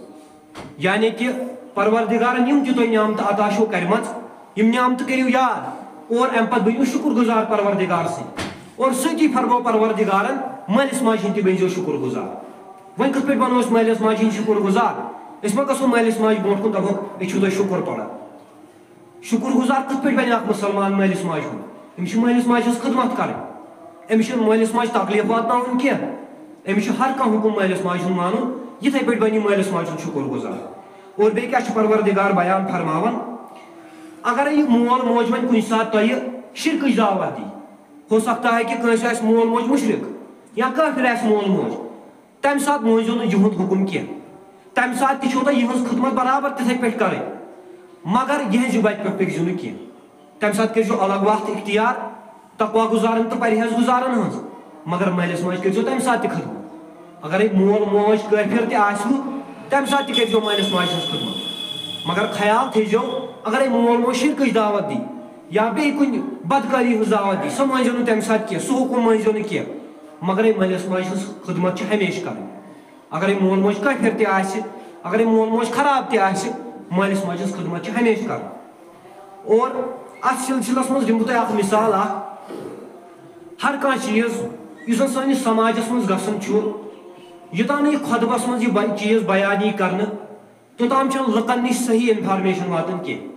یعنی کہ پروردگارن یِم تہِ تۄہہِ نعمتہٕ عطا چھو کرِمژٕ یِم نعمتہٕ کٔرِو یاد اور امہِ پتہٕ بٔنِو شُکر گُزار پروردگار سٕنٛدۍ اور سۭتی فرمو پروردگارن مٲلِس ماجہِ ہٕنٛدۍ تہِ بٔنۍزیو شُکر گُزار وۄنۍ کِتھ پٲٹھۍ بنو أسۍ مٲلِس ماجہِ ہٕنٛدۍ شُکر گُزار أسۍ ما گژھو مٲلِس ماجہِ برونٛٹھ کُن دپہوکھ أسۍ چھِو تۄہہِ شُکر پران شُکر گُزار کِتھ پٲٹھۍ بنہِ اکھ مُسلمان مٲلِس ماجہِ ہُنٛد أمِس چھِ مٲلِس ماجہِ ہٕنٛز خدمت کرٕنۍ أمِس چھُنہٕ مٲلِس ماجہِ تکلیٖف واتناوُن کینٛہہ أمِس چھُ ہر کانٛہہ حُکُم مٲلِس ماجہِ ہُنٛد مانُن یِتھے پٲٹھۍ بنہِ مٲلِس ماجہِ ہُنٛد شُکر گُزار اور بیٚیہِ کیٛاہ چھُ پروردگار بیان فرماوان اگرے یہِ مول موج وۄنۍ کُنہِ ساتہٕ تۄہہِ شرکٕچ دعوت دی ہو سکتا ہے کہ کٲنٛسہِ آسہِ مول موج مُشرِک یا کٲفِر آسہِ مول موج تمہِ ساتہٕ مٲنۍزیو نہٕ یِہُنٛد حُکُم کینٛہہ تمہِ ساتہٕ تہِ چھو تۄہہِ یِہٕنٛز خدمت برابر تِتھے پٲٹھۍ کرٕنۍ مگر یِہٕنٛزِ وتہِ پٮ۪ٹھ پٔکزیو نہٕ کینٛہہ تمہِ ساتہٕ کٔرزیو الگ وتھ اختیار تقوا گُزارن تہٕ پرہیز گُزارن ہٕنٛز مگر مٲلِس ماجہِ کٔرزیو تمہِ ساتہٕ تہِ خدمت اگرے مول موج کٲفِر تہِ آسوٕ تمہِ ساتہٕ تہِ کٔرزیو مٲلِس ماجہِ ہٕنٛز خدمت مگر خیال تھٲیزیو اگرے مول موج شرکٕچ دعوت دی یا بیٚیہِ کُنہِ بدکٲری ہٕنٛز دعوت دی سۄ مٲنۍزیو نہٕ تَمہِ ساتہٕ کینٛہہ سُہ حُکُم مٲنۍزیو نہٕ کینٛہہ مگرے مٲلِس ماجہِ ہٕنٛز خدمت چھِ ہمیشہِ کَرٕنۍ اگرے مول موج کٲفِر تہِ آسہِ اگرے مول موج خراب تہِ آسہِ مٲلِس ماجہِ ہٕنٛز خدمت چھِ ہمیشہِ کَرٕنۍ اور اَتھ سِلسِلَس منٛز دِمہٕ بہٕ تۄہہِ اکھ مِثال اکھ ہر کانٛہہ چیٖز یُس زَن سٲنِس سماجَس منٛز گژھان چھُ یوٚتام نہٕ یہِ خۄطبَس منٛز یہِ چیٖز بیان یی کرنہٕ توٚتام چھَنہٕ لُکَن نِش صحیح اِنفارمیشن واتان کینٛہہ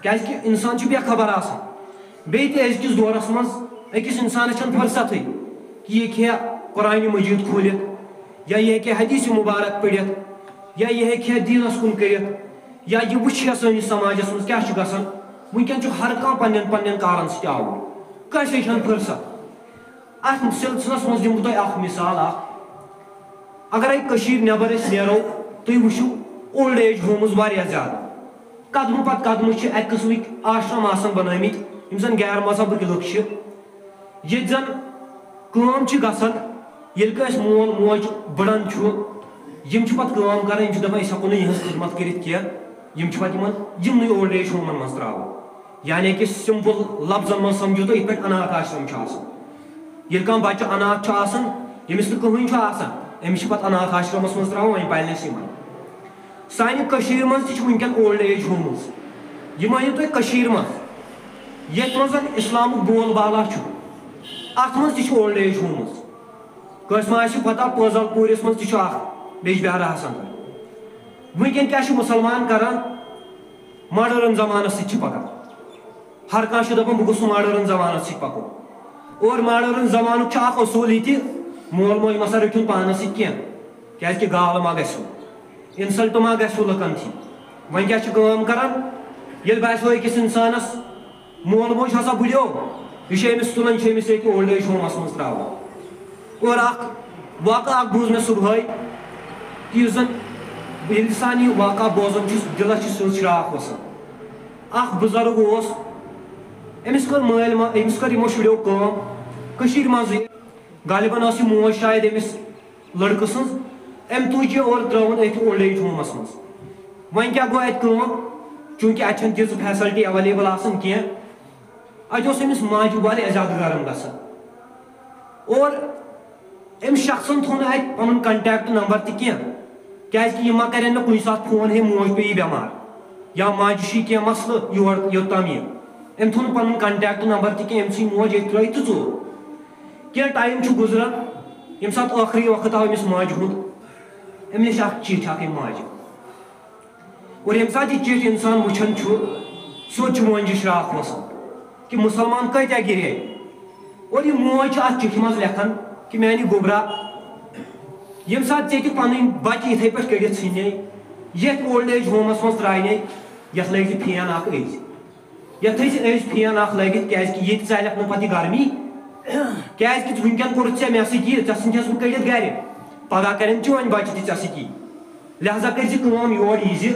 کیٛازِکہِ اِنسان چھُ بے خبر آسان بیٚیہِ تہِ أزکِس دورَس منٛز أکِس اِنسانَس چھَنہٕ فرصتھٕے کہِ یہِ ہیٚکہِ ہا قرآنِ مجیٖد کھوٗلِتھ یا یہِ ہیٚکہِ ہا حدیٖث مُبارک پٔرِتھ یا یہِ ہیٚکہِ ہا دیٖنَس کُن کٔرِتھ یا یہِ وٕچھِ ہا سٲنِس سماجَس منٛز کیٛاہ چھُ گژھان وٕنکٮ۪ن چھُ ہر کانٛہہ پنٛنٮ۪ن پنٛنٮ۪ن کارَن سۭتۍ آوُر کٲنٛسے چھَنہٕ فرصت اَتھ سِلسِلَس منٛز دِمہٕ بہٕ تۄہہِ اکھ مِثال اکھ اگرے کٔشیٖرِ نٮ۪بر أسۍ نیرو تُہۍ وٕچھِو اولڈ ایج ہومٕز واریاہ زیادٕ قدمہٕ پتہٕ قدمہٕ چھِ اَکہِ قٕسمٕکۍ آشرم آسان بنٲمٕتۍ یِم زن غیر مذہبٕکۍ لُکھ چھِ ییٚتہِ زن کٲم چھِ گژھان ییٚلہِ کٲنٛسہِ مول موج بٕڑن چھُ یِم چھِ پتہٕ کٲم کران یِم چھِ دپان أسۍ ہٮ۪کو نہٕ یِہٕنٛز خدمت کٔرِتھ کینٛہہ یِم چھِ پتہٕ یِمن یِمنٕے اولڈ ایج ہومن منٛز تراوان یعنی کہِ سمپل لفظن منٛز سمجھو تُہۍ یِتھ پٲٹھۍ اناتھ آشرم چھُ آسان ییٚلہِ کانٛہہ بچہِ اناتھ چھُ آسان ییٚمِس نہٕ کٕہٕنۍ چھُ آسان أمِس چھِ پتہٕ اناتھ آشرمس منٛز تراوان وۄنۍ پالنس یِمن سانہِ کٔشیٖرِ منٛز تہِ چھِ وٕنکٮ۪ن اولڈ ایج ہومٕز یہِ مٲنِو تُہۍ کٔشیٖرِ منٛز ییٚتہِ منٛز زن اِسلامُک بول بالا چھُ اتھ منٛز تہِ چھِ اولڈ ایج ہومٕز کٲنٛسہِ ما آسہِ پتہ پٲزل پوٗرِس منٛز تہِ چھُ اکھ بیجبہارا حسن وٕنکٮ۪ن کیٛاہ چھُ مُسلمان کران ماڈٲرٕن زمانس سۭتۍ چھِ پکان ہر کانٛہہ چھُ دپان بہٕ گوٚژھُس ماڈٲرٕن زمانس سۭتۍ پکُن اور ماڈٲرٕن زمانُک چھُ اکھ اصوٗل یِتہِ مول موج مسا رٔٹھِن پانس سۭتۍ کینٛہہ کیٛازِکہِ گاو ما گژھِو اِنسلٹ ما گژھِو لُکن تھی وۄنۍ کیٛاہ چھِ کٲم کران ییٚلہِ باسیو أکِس اِنسانس مول موج ہسا بُڑیو یہِ چھُ أمِس تُلان چھِ أمِس ییٚتہِ اولڈ ایج ہومس منٛز تراوان اور اکھ واقعہ اکھ بوٗز مےٚ صبحٲے کہِ یُس زن ییٚلہِ سان یہِ واقعہ بوزان چھُس دِلس چھُ سیوٚد شراکھ وسان اکھ بُزرگ اوس أمِس کٔر أمِس کٔر یِمو شُرٮ۪و کٲم کٔشیٖرِ منٛزٕے غالبن ٲس یہِ موج شاید أمِس لڑکہٕ سٕنٛز أمۍ تُج یہِ اور ترٲوٕن أتھۍ اولڈ ایج ہومس منٛز وۄنۍ کیٛاہ گوٚو اَتہِ کٲم چوٗنٛکہِ اَتہِ چھنہٕ تِژھ فیسلٹی ایویلیبل آسان کینٛہہ اَتہِ اوس أمِس ماجہِ واریاہ زیادٕ گرم گژھان اور أمۍ شخصن تھوٚو نہٕ اَتہِ پنُن کنٹیکٹ نمبر تہِ کینٛہہ کیٛازِکہِ یہِ ما کرن مےٚ کُنہِ ساتہٕ فون ہے موج پیٚیہِ بٮ۪مار یا ماجہِ چھُے کینٛہہ مسلہٕ یور یوٚتام یہِ أمۍ تھوٚو نہٕ پنُن کنٹیکٹ نمبر تہِ کینٛہہ أمۍ ژھٕنۍ موج ییٚتہِ ترٲیِتھ تہٕ ژوٚل کینٛہہ ٹایم چھُ گُزران ییٚمہِ ساتہٕ ٲخری وقت آو أمِس ماجہِ ہُنٛد أمۍ لیٚچھ اکھ چِٹھۍ اکھ أمۍ ماجہِ اور ییٚمہِ ساتہٕ یہِ چِٹھۍ اِنسان وٕچھان چھُ سیوٚد چھُ مٲنجہِ شراکھ وسان کہِ مُسلمان کۭتیاہ گِرے اور یہِ موج چھِ اتھ چِٹھِ منٛز لیکھان کہِ میانہِ گوٚبرا ییٚمہِ ساتہٕ ژےٚ تہِ پنٕنۍ بچہِ یِتھٕے پٲٹھۍ کٔڑِتھ ژھٕنے یتھ اولڈ ایج ہومس منٛز ترٛاینے یتھ لٲگۍ زِ فین اکھ أزۍ یتھ تھٲے زِ أزۍ فین اکھ لٲگِتھ کیٛازِکہِ ییٚتہِ ژالٮ۪کھ نہٕ پتہٕ یہِ گرمی کیٛازِکہِ وٕنکٮ۪ن کوٚرُتھ ژےٚ مےٚ سۭتۍ یہِ ژےٚ ژھٕنتھس بہٕ کٔڑِتھ گرِ پگہہ کرن چٲنۍ بچہِ تہِ ژےٚ سۭتی لہذا کٔرۍ زِ کٲم یور یی زِ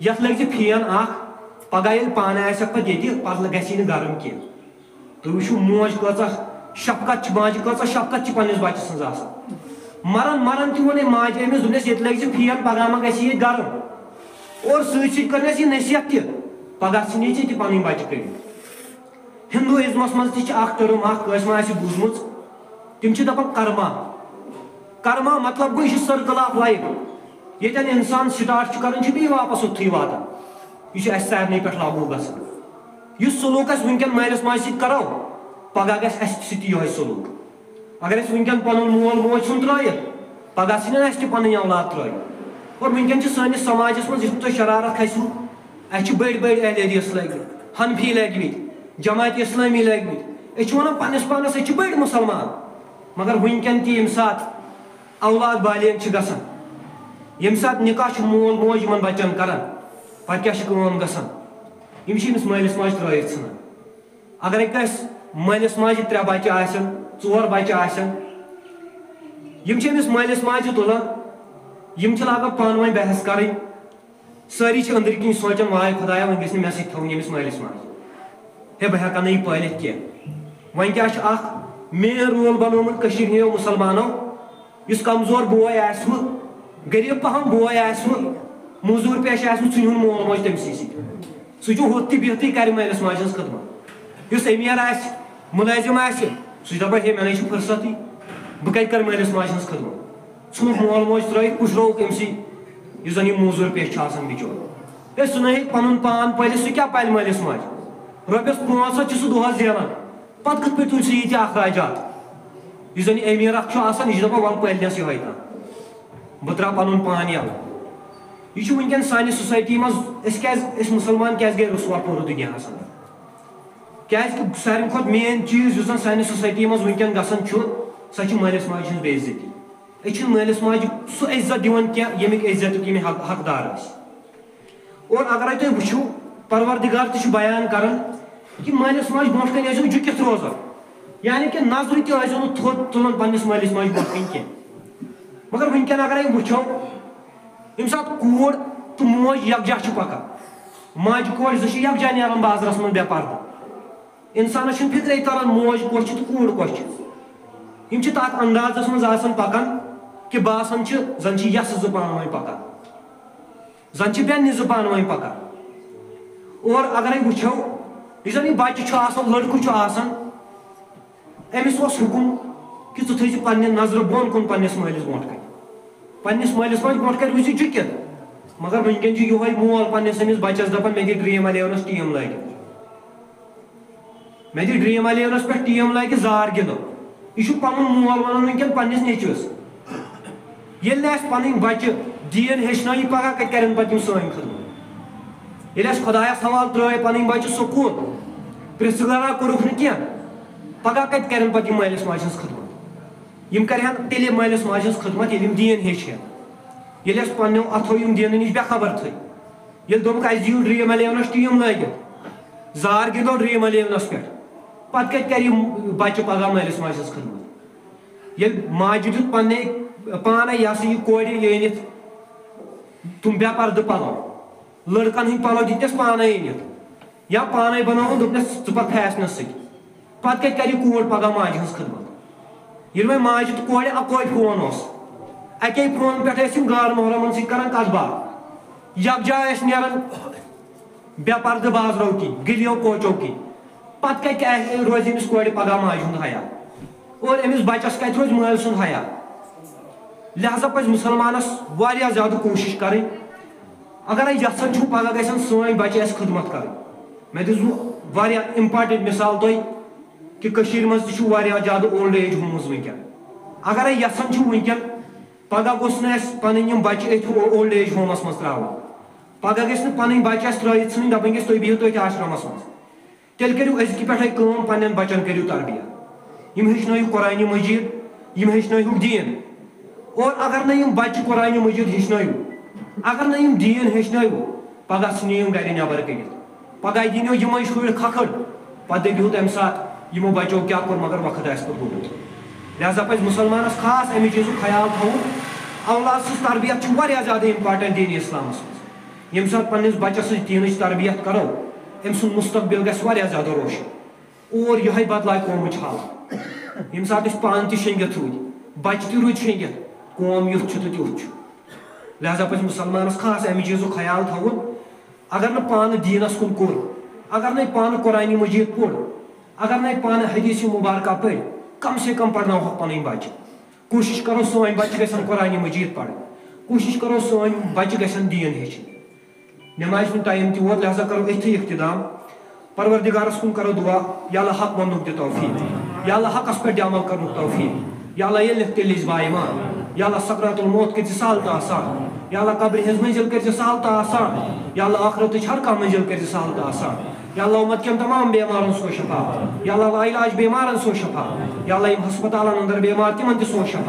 یتھ لٲگۍ زِ فین اکھ پگہہ ییٚلہِ پانہٕ آسٮ۪کھ پتہٕ ییٚتہِ پتہٕ گژھی نہٕ گرم کینٛہہ تُہۍ وٕچھِو موج کۭژاہ شفقت چھِ ماجہِ کۭژاہ شفقت چھِ پننِس بچہِ سٕنٛز آسان مران تہِ ووٚن أمۍ ماجہِ أمِس دوٚپنس ییٚتہِ لٲگۍ زِ فین پگہہ ما گژھِ ییٚتہِ گرم اور سۭتۍ سۭتۍ کٔرنس یہِ نصیحت تہِ پگہہ ژھٕنی ژےٚ تہِ پنٕنۍ بچہِ کٔڑِتھ ہندوٗازمس منٛز تہِ چھِ اکھ ٹٔرٕم اکھ کٲنٛسہِ ما آسہِ بوٗزمٕژ تِم چھِ دپان کرما مطلب گوٚو یہِ چھُ سٔرکٕل آف لایف ییٚتٮ۪ن اِنسان سٹارٹ چھُ کران چھُ بیٚیہِ واپس اوٚتتھٕے واتان یہِ چھُ اسہِ سارنٕے پٮ۪ٹھ لاگوٗ گژھان یُس سلوٗک أسۍ وٕنکٮ۪ن مٲلِس ماجہِ سۭتۍ کرو پگہہ گژھِ اسہِ سۭتۍ تہِ یِہوے سلوٗک اگر أسۍ وٕنکٮ۪ن پنُن مول موج ژھُن ترٲیِتھ پگہہ ژھٕنن اسہِ تہِ پنٕنۍ اولاد ترٲیِتھ اور وٕنکٮ۪ن چھِ سٲنِس سماجس منٛز یُتھ تۄہہِ شرارت کھسوٕ اسہِ چھِ بٔڑۍ بٔڑۍ اہل حدیث لٲگمٕتۍ حنفی لٲگمٕتۍ جماعت اسلٲمی لٲگمٕتۍ أسۍ چھِ ونان پننِس پانس أسۍ چھِ بٔڑۍ مُسلمان مگر وٕنکٮ۪ن تہِ ییٚمہِ ساتہٕ اولاد بالغ چھِ گژھان ییٚمہِ ساتہٕ نکاح چھُ مول موج یِمن بچن کران پتہٕ کیٛاہ چھِ کٲم گژھان یِم چھِ أمِس مٲلِس ماجہِ ترٲیِتھ ژھٕنان اگرے کٲنٛسہِ مٲلِس ماجہِ 3 بچہِ آسن 4 بچہِ آسن یِم چھِ أمِس مٲلِس ماجہِ تُلان یِم چھِ لاگان پانہٕ ؤنۍ بحث کرٕنۍ سٲری چھِ أنٛدٕرۍ کِنۍ سونٛچان واے خۄدایا وۄنۍ گژھِ نہٕ مےٚ سۭتۍ تھاوٕنۍ ییٚمِس مٲلِس ماجہِ ہے بہٕ ہٮ۪کہٕ نہٕ یہِ پٲلِتھ کینٛہہ وۄنۍ کیٛاہ چھُ اکھ مین رول بنومُت کٔشیٖرِ ہٕنٛدیو مُسلمانو یُس کمزور بوے آسوٕ غریٖب پہم بوے آسوٕ موٚزوٗرۍ پیش آسوٕ ژھٕنہِ ہُن مول موج تٔمسٕے سۭتۍ سہ ہوت تہ بہتھٕے کرِ مٲلِس ماجہِ ہٕنٛز خدمت یُس أمیٖر آسہِ مُلٲزِم آسہِ سُہ چھُ دپان ہے مےٚ نَے چھُ فٕرسَتٕے بہٕ کَتہِ کَرٕ مٲلِس ماجہِ ہٕنٛز خدمت ژھُنُکھ مول موج ترٛٲیِتھ پُشرووُکھ أمسٕے یُس زَن یہِ موٗزوٗر پیش چھُ آسان بِچور ہے سُہ نَے ہیٚکہِ پَنُن پان پٲلِتھ سُہ کیٛاہ پَلہِ مٲلِس ماجہِ رۄپیَس 500 چھُ سُہ دۄہَس زینان پَتہٕ کِتھ پٲٹھۍ تُلہِ سُہ ییٖتیٛاہ اخراجات یُس زَن یہِ أمیٖر اکھ چھُ آسان یہِ چھُ دَپان وَلہٕ پٔلنَس یِہوٚے کانٛہہ بہٕ ترٛاوٕ پَنُن پان یَلہٕ یہ ونکن سانہ سوسائٹی مز اس مسلمان کیاز گئی رسوا پورٕ دُنیاہس اندر کیازِ کہ ساروی کھۄتہٕ مین چیز یُس زن سانہ سوسائٹی مز ونکن گژھان چھُ سۄ چھِ مٲلِس ماجہِ ہٕنٛز بے عزتی أسۍ چھِنہٕ مٲلِس ماجہِ سُہ عزت دِوان کینٛہہ ییٚمیُک عزتُک ییٚمہِ حقدار آسہِ اور اگرے تُہۍ وٕچھِو پروردگار تہِ چھُ بیان کران کہ مٲلِس ماجہِ برونٛٹھ کَنہِ ٲسِو جُکِتھ روزان یعنی کہ نظرِ تہِ ٲسِو نہٕ تھوٚد تُلان پننِس مٲلِس ماجہِ برونٛٹھ کَنہِ کینٛہہ مگر ونکٮ۪ن اگرے وٕچھو ییٚمہِ ساتہٕ کوٗر تہٕ موج یکجاہ چھِ پکان ماجہِ کورِ زٕ چھِ یکجاہ نیران بازرس منٛز بے پردٕ انسانس چھُنہٕ فِکرے تران موج کۄس چھِ تہٕ کوٗر کۄس چھِ یِم چھِ تتھ اندازس منٛز آسان پکان کہ باسان چھِ زن چھِ یسہٕ زٕ پانہٕ ؤنۍ پکان زن چھِ بیٚنہِ زٕ پانہٕ ؤنۍ پکان اور اگرے وٕچھو یُس زن یہِ بچہِ چھُ آسان لڑکہٕ چھُ آسان أمِس اوس حُکُم کہ ژٕ تھٲیزِ پننہِ نظرِ بۄن کُن پننِس مٲلِس برونٛٹھ کَنہِ پننِس مٲلِس ماجہِ برونٛٹھ کَنہِ روٗزِ جُکِتھ مگر ونکٮ۪ن چھُ یِہوٚے مول پننِس أمِس بچس دپان مےٚ دِ ڈرٛیٖم 11 ٹیٖم لٲگِتھ مےٚ دِ ڈرٛیٖم 11 پٮ۪ٹھ ٹیٖم لٲگِتھ زار گِنٛدو یہِ چھُ پنُن مول ونان ونکٮ۪ن پننِس نیٚچوِس ییٚلہِ نہٕ اَسہِ پنٕنۍ بچہِ دیٖن ہیٚچھنٲیی پگاہ کتہِ کرن پتہٕ یِم سٲنۍ خدمت ییٚلہِ اَسہِ خۄدایس حوالہٕ ترٛٲے پنٕنۍ بچہِ سکوٗل پرژھگارا کوٚرُکھ نہٕ کینٛہہ پگاہ کتہِ کرن پتہٕ یِم مٲلِس ماجہِ ہٕنٛز خدمت یِم کرہن تیٚلہِ مٲلِس ماجہِ ہٕنٛز خدمت ییٚلہِ یِم دیٖن ہیٚچھِ ہن ییٚلہِ اَسہِ پننیو اتھو یِم دیٖنہٕ نِش بے خبر تھٲے ییٚلہِ دوٚپُکھ اَسہِ دِیِو ڈرٛیٖم 11 ٹیٖم لٲگِتھ زار گِنٛدو ڈرٛیٖم 11 پٮ۪ٹھ پتہٕ کتہِ کرِ یِم بچہِ پگاہ مٲلِس ماجہِ ہٕنٛز خدمت ییٚلہِ ماجہِ دیُت پننے پانے یہِ ہسا یہِ کورِ یہِ أنِتھ تِم بے پردٕ پلو لڑکن ہٕنٛدۍ پلو دِتنس پانے أنِتھ یا پانے بناوُن دوٚپنس ژٕ پک فیشنس سۭتۍ پتہٕ کتہِ کرِ کوٗر پگاہ ماجہِ ہٕنٛز خدمت ییٚلہِ وۄنۍ ماجہِ تہٕ کورِ اکوے فون اوس اکی فون پٮ۪ٹھ ٲسۍ یِم گار محرمن سۭتۍ کران کتھ باتھ یکجاہ ٲسۍ نیران بے پردٕ بازرو کِنۍ گلیو کوچو کِنۍ پتہٕ کتہِ روزِ أمِس کورِ پگاہ ماجہِ ہُنٛد حیا اور أمِس بچس کتہِ روزِ مٲلۍ سُنٛد حیا لہذا پزِ مُسلمانس واریاہ زیادٕ کوٗشش کرٕنۍ اگرے یژھان چھُو پگاہ گژھن سٲنۍ بچہِ اسہِ خدمت کرٕنۍ مےٚ دِژوٕ واریاہ امپاٹنٹ مثال تۄہہِ کہ کٔشیٖرِ منٛز تہِ چھُ واریاہ زیادٕ اولڈ ایج ہومٕز ونکٮ۪ن اگرے یژھان چھُو ونکٮ۪ن پگاہ گوٚژھ نہٕ اَسہِ پنٕنۍ یِم بچہِ أتھۍ اولڈ ایج ہومس منٛز ترٛاوُن پگاہ گژھِ نہٕ پنٕنۍ بچہِ اَسہِ ترٛٲیِتھ ژھٕنٕنۍ دپٕنۍ گژھِ تُہۍ بِہِو تٔتھۍ آشرمس منٛز تیٚلہِ کٔرِو أزکہِ پٮ۪ٹھے کٲم پننٮ۪ن بچن کٔرِو تربیت یِم ہیٚچھنٲیِو قرآنہِ مجیٖد یِم ہیٚچھنٲیہُکھ دیٖن اور اگر نہٕ یِم بچہِ قرآنہِ مجیٖد ہیٚچھنٲیِو اگر نہٕ یِم دیٖن ہیٚچھنٲیِو پگاہ ژھٕنِو یِم گرِ نٮ۪بر کٔڑِتھ پگاہ دِنیو یِمے شُرۍ کھکھٕڑ پتہٕ دٔپِو تمہِ ساتہٕ یِمو بچو کیٛاہ کوٚر مگر وقت آسہِ پتہٕ گوٚمُت لہذا پزِ مُسلمانس خاص امہِ چیٖزُک خیال تھاوُن اولاد سٕنٛز تربیت چھِ واریاہ زیادٕ امپاٹنٹ دیٖنہِ اسلامس منٛز ییٚمہِ ساتہٕ پننِس بچس أسۍ دیٖنٕچ تربیت کرو أمۍ سُنٛد مستقبل گژھِ واریاہ زیادٕ روشن اور یِہوٚے بدلاے قومٕچ حالت ییٚمہِ ساتہٕ أسۍ پانہٕ تہِ شیٚنگِتھ روٗدۍ بچہِ تہِ روٗدۍ شیٚنگِتھ قوم یُتھ چھُ تہٕ تیُتھ چھُ لہذا پزِ مُسلمانس خاص امہِ چیٖزُک خیال تھاوُن اگر نہٕ پانہٕ دیٖنس کُن کوٚر اگر نَے پانہٕ قرآنہِ مجیٖد پوٚر اگر نَے پانہٕ حدیٖثِ مُبارکہ پٔرۍ کم سے کم پرناوہوکھ پنٕنۍ بچہِ کوٗشش کرو سٲنۍ بچہِ گژھن قرآنہِ مجیٖد پرٕنۍ کوٗشش کرو سٲنۍ بچہِ گژھن دیٖن ہیٚچھِنۍ نٮ۪مازِ ہُنٛد ٹایم تہِ ووت لہذا کرو أتھی اختتام پروردگارس کُن کرو دعا یا اللہ حق وننُک دِ توفیٖق یا اللہ حقس پٮ۪ٹھ عمل کرنُک توفیٖق یا اللہ ییٚلہِ نہٕ تیٚلہِ أسۍ باایمان یا اللہ سکرات الموت کٔرۍ زِ سہل تہٕ آسان یا اللہ قبرِ ہٕنٛز منزِل کٔرۍ زِ سہل تہٕ آسان یا اللہ ٲخرتٕچ ہر کانٛہہ منزِل کٔرۍ زِ سہل تہٕ آسان یا اللہ اُمت کٮ۪ن تمام بیمارن سوز شفا یا اللہ لا علاج بیمارن سوز شفا یا اللہ یِم ہسپتالن اندر بیمار تِمن تہِ سوز شفا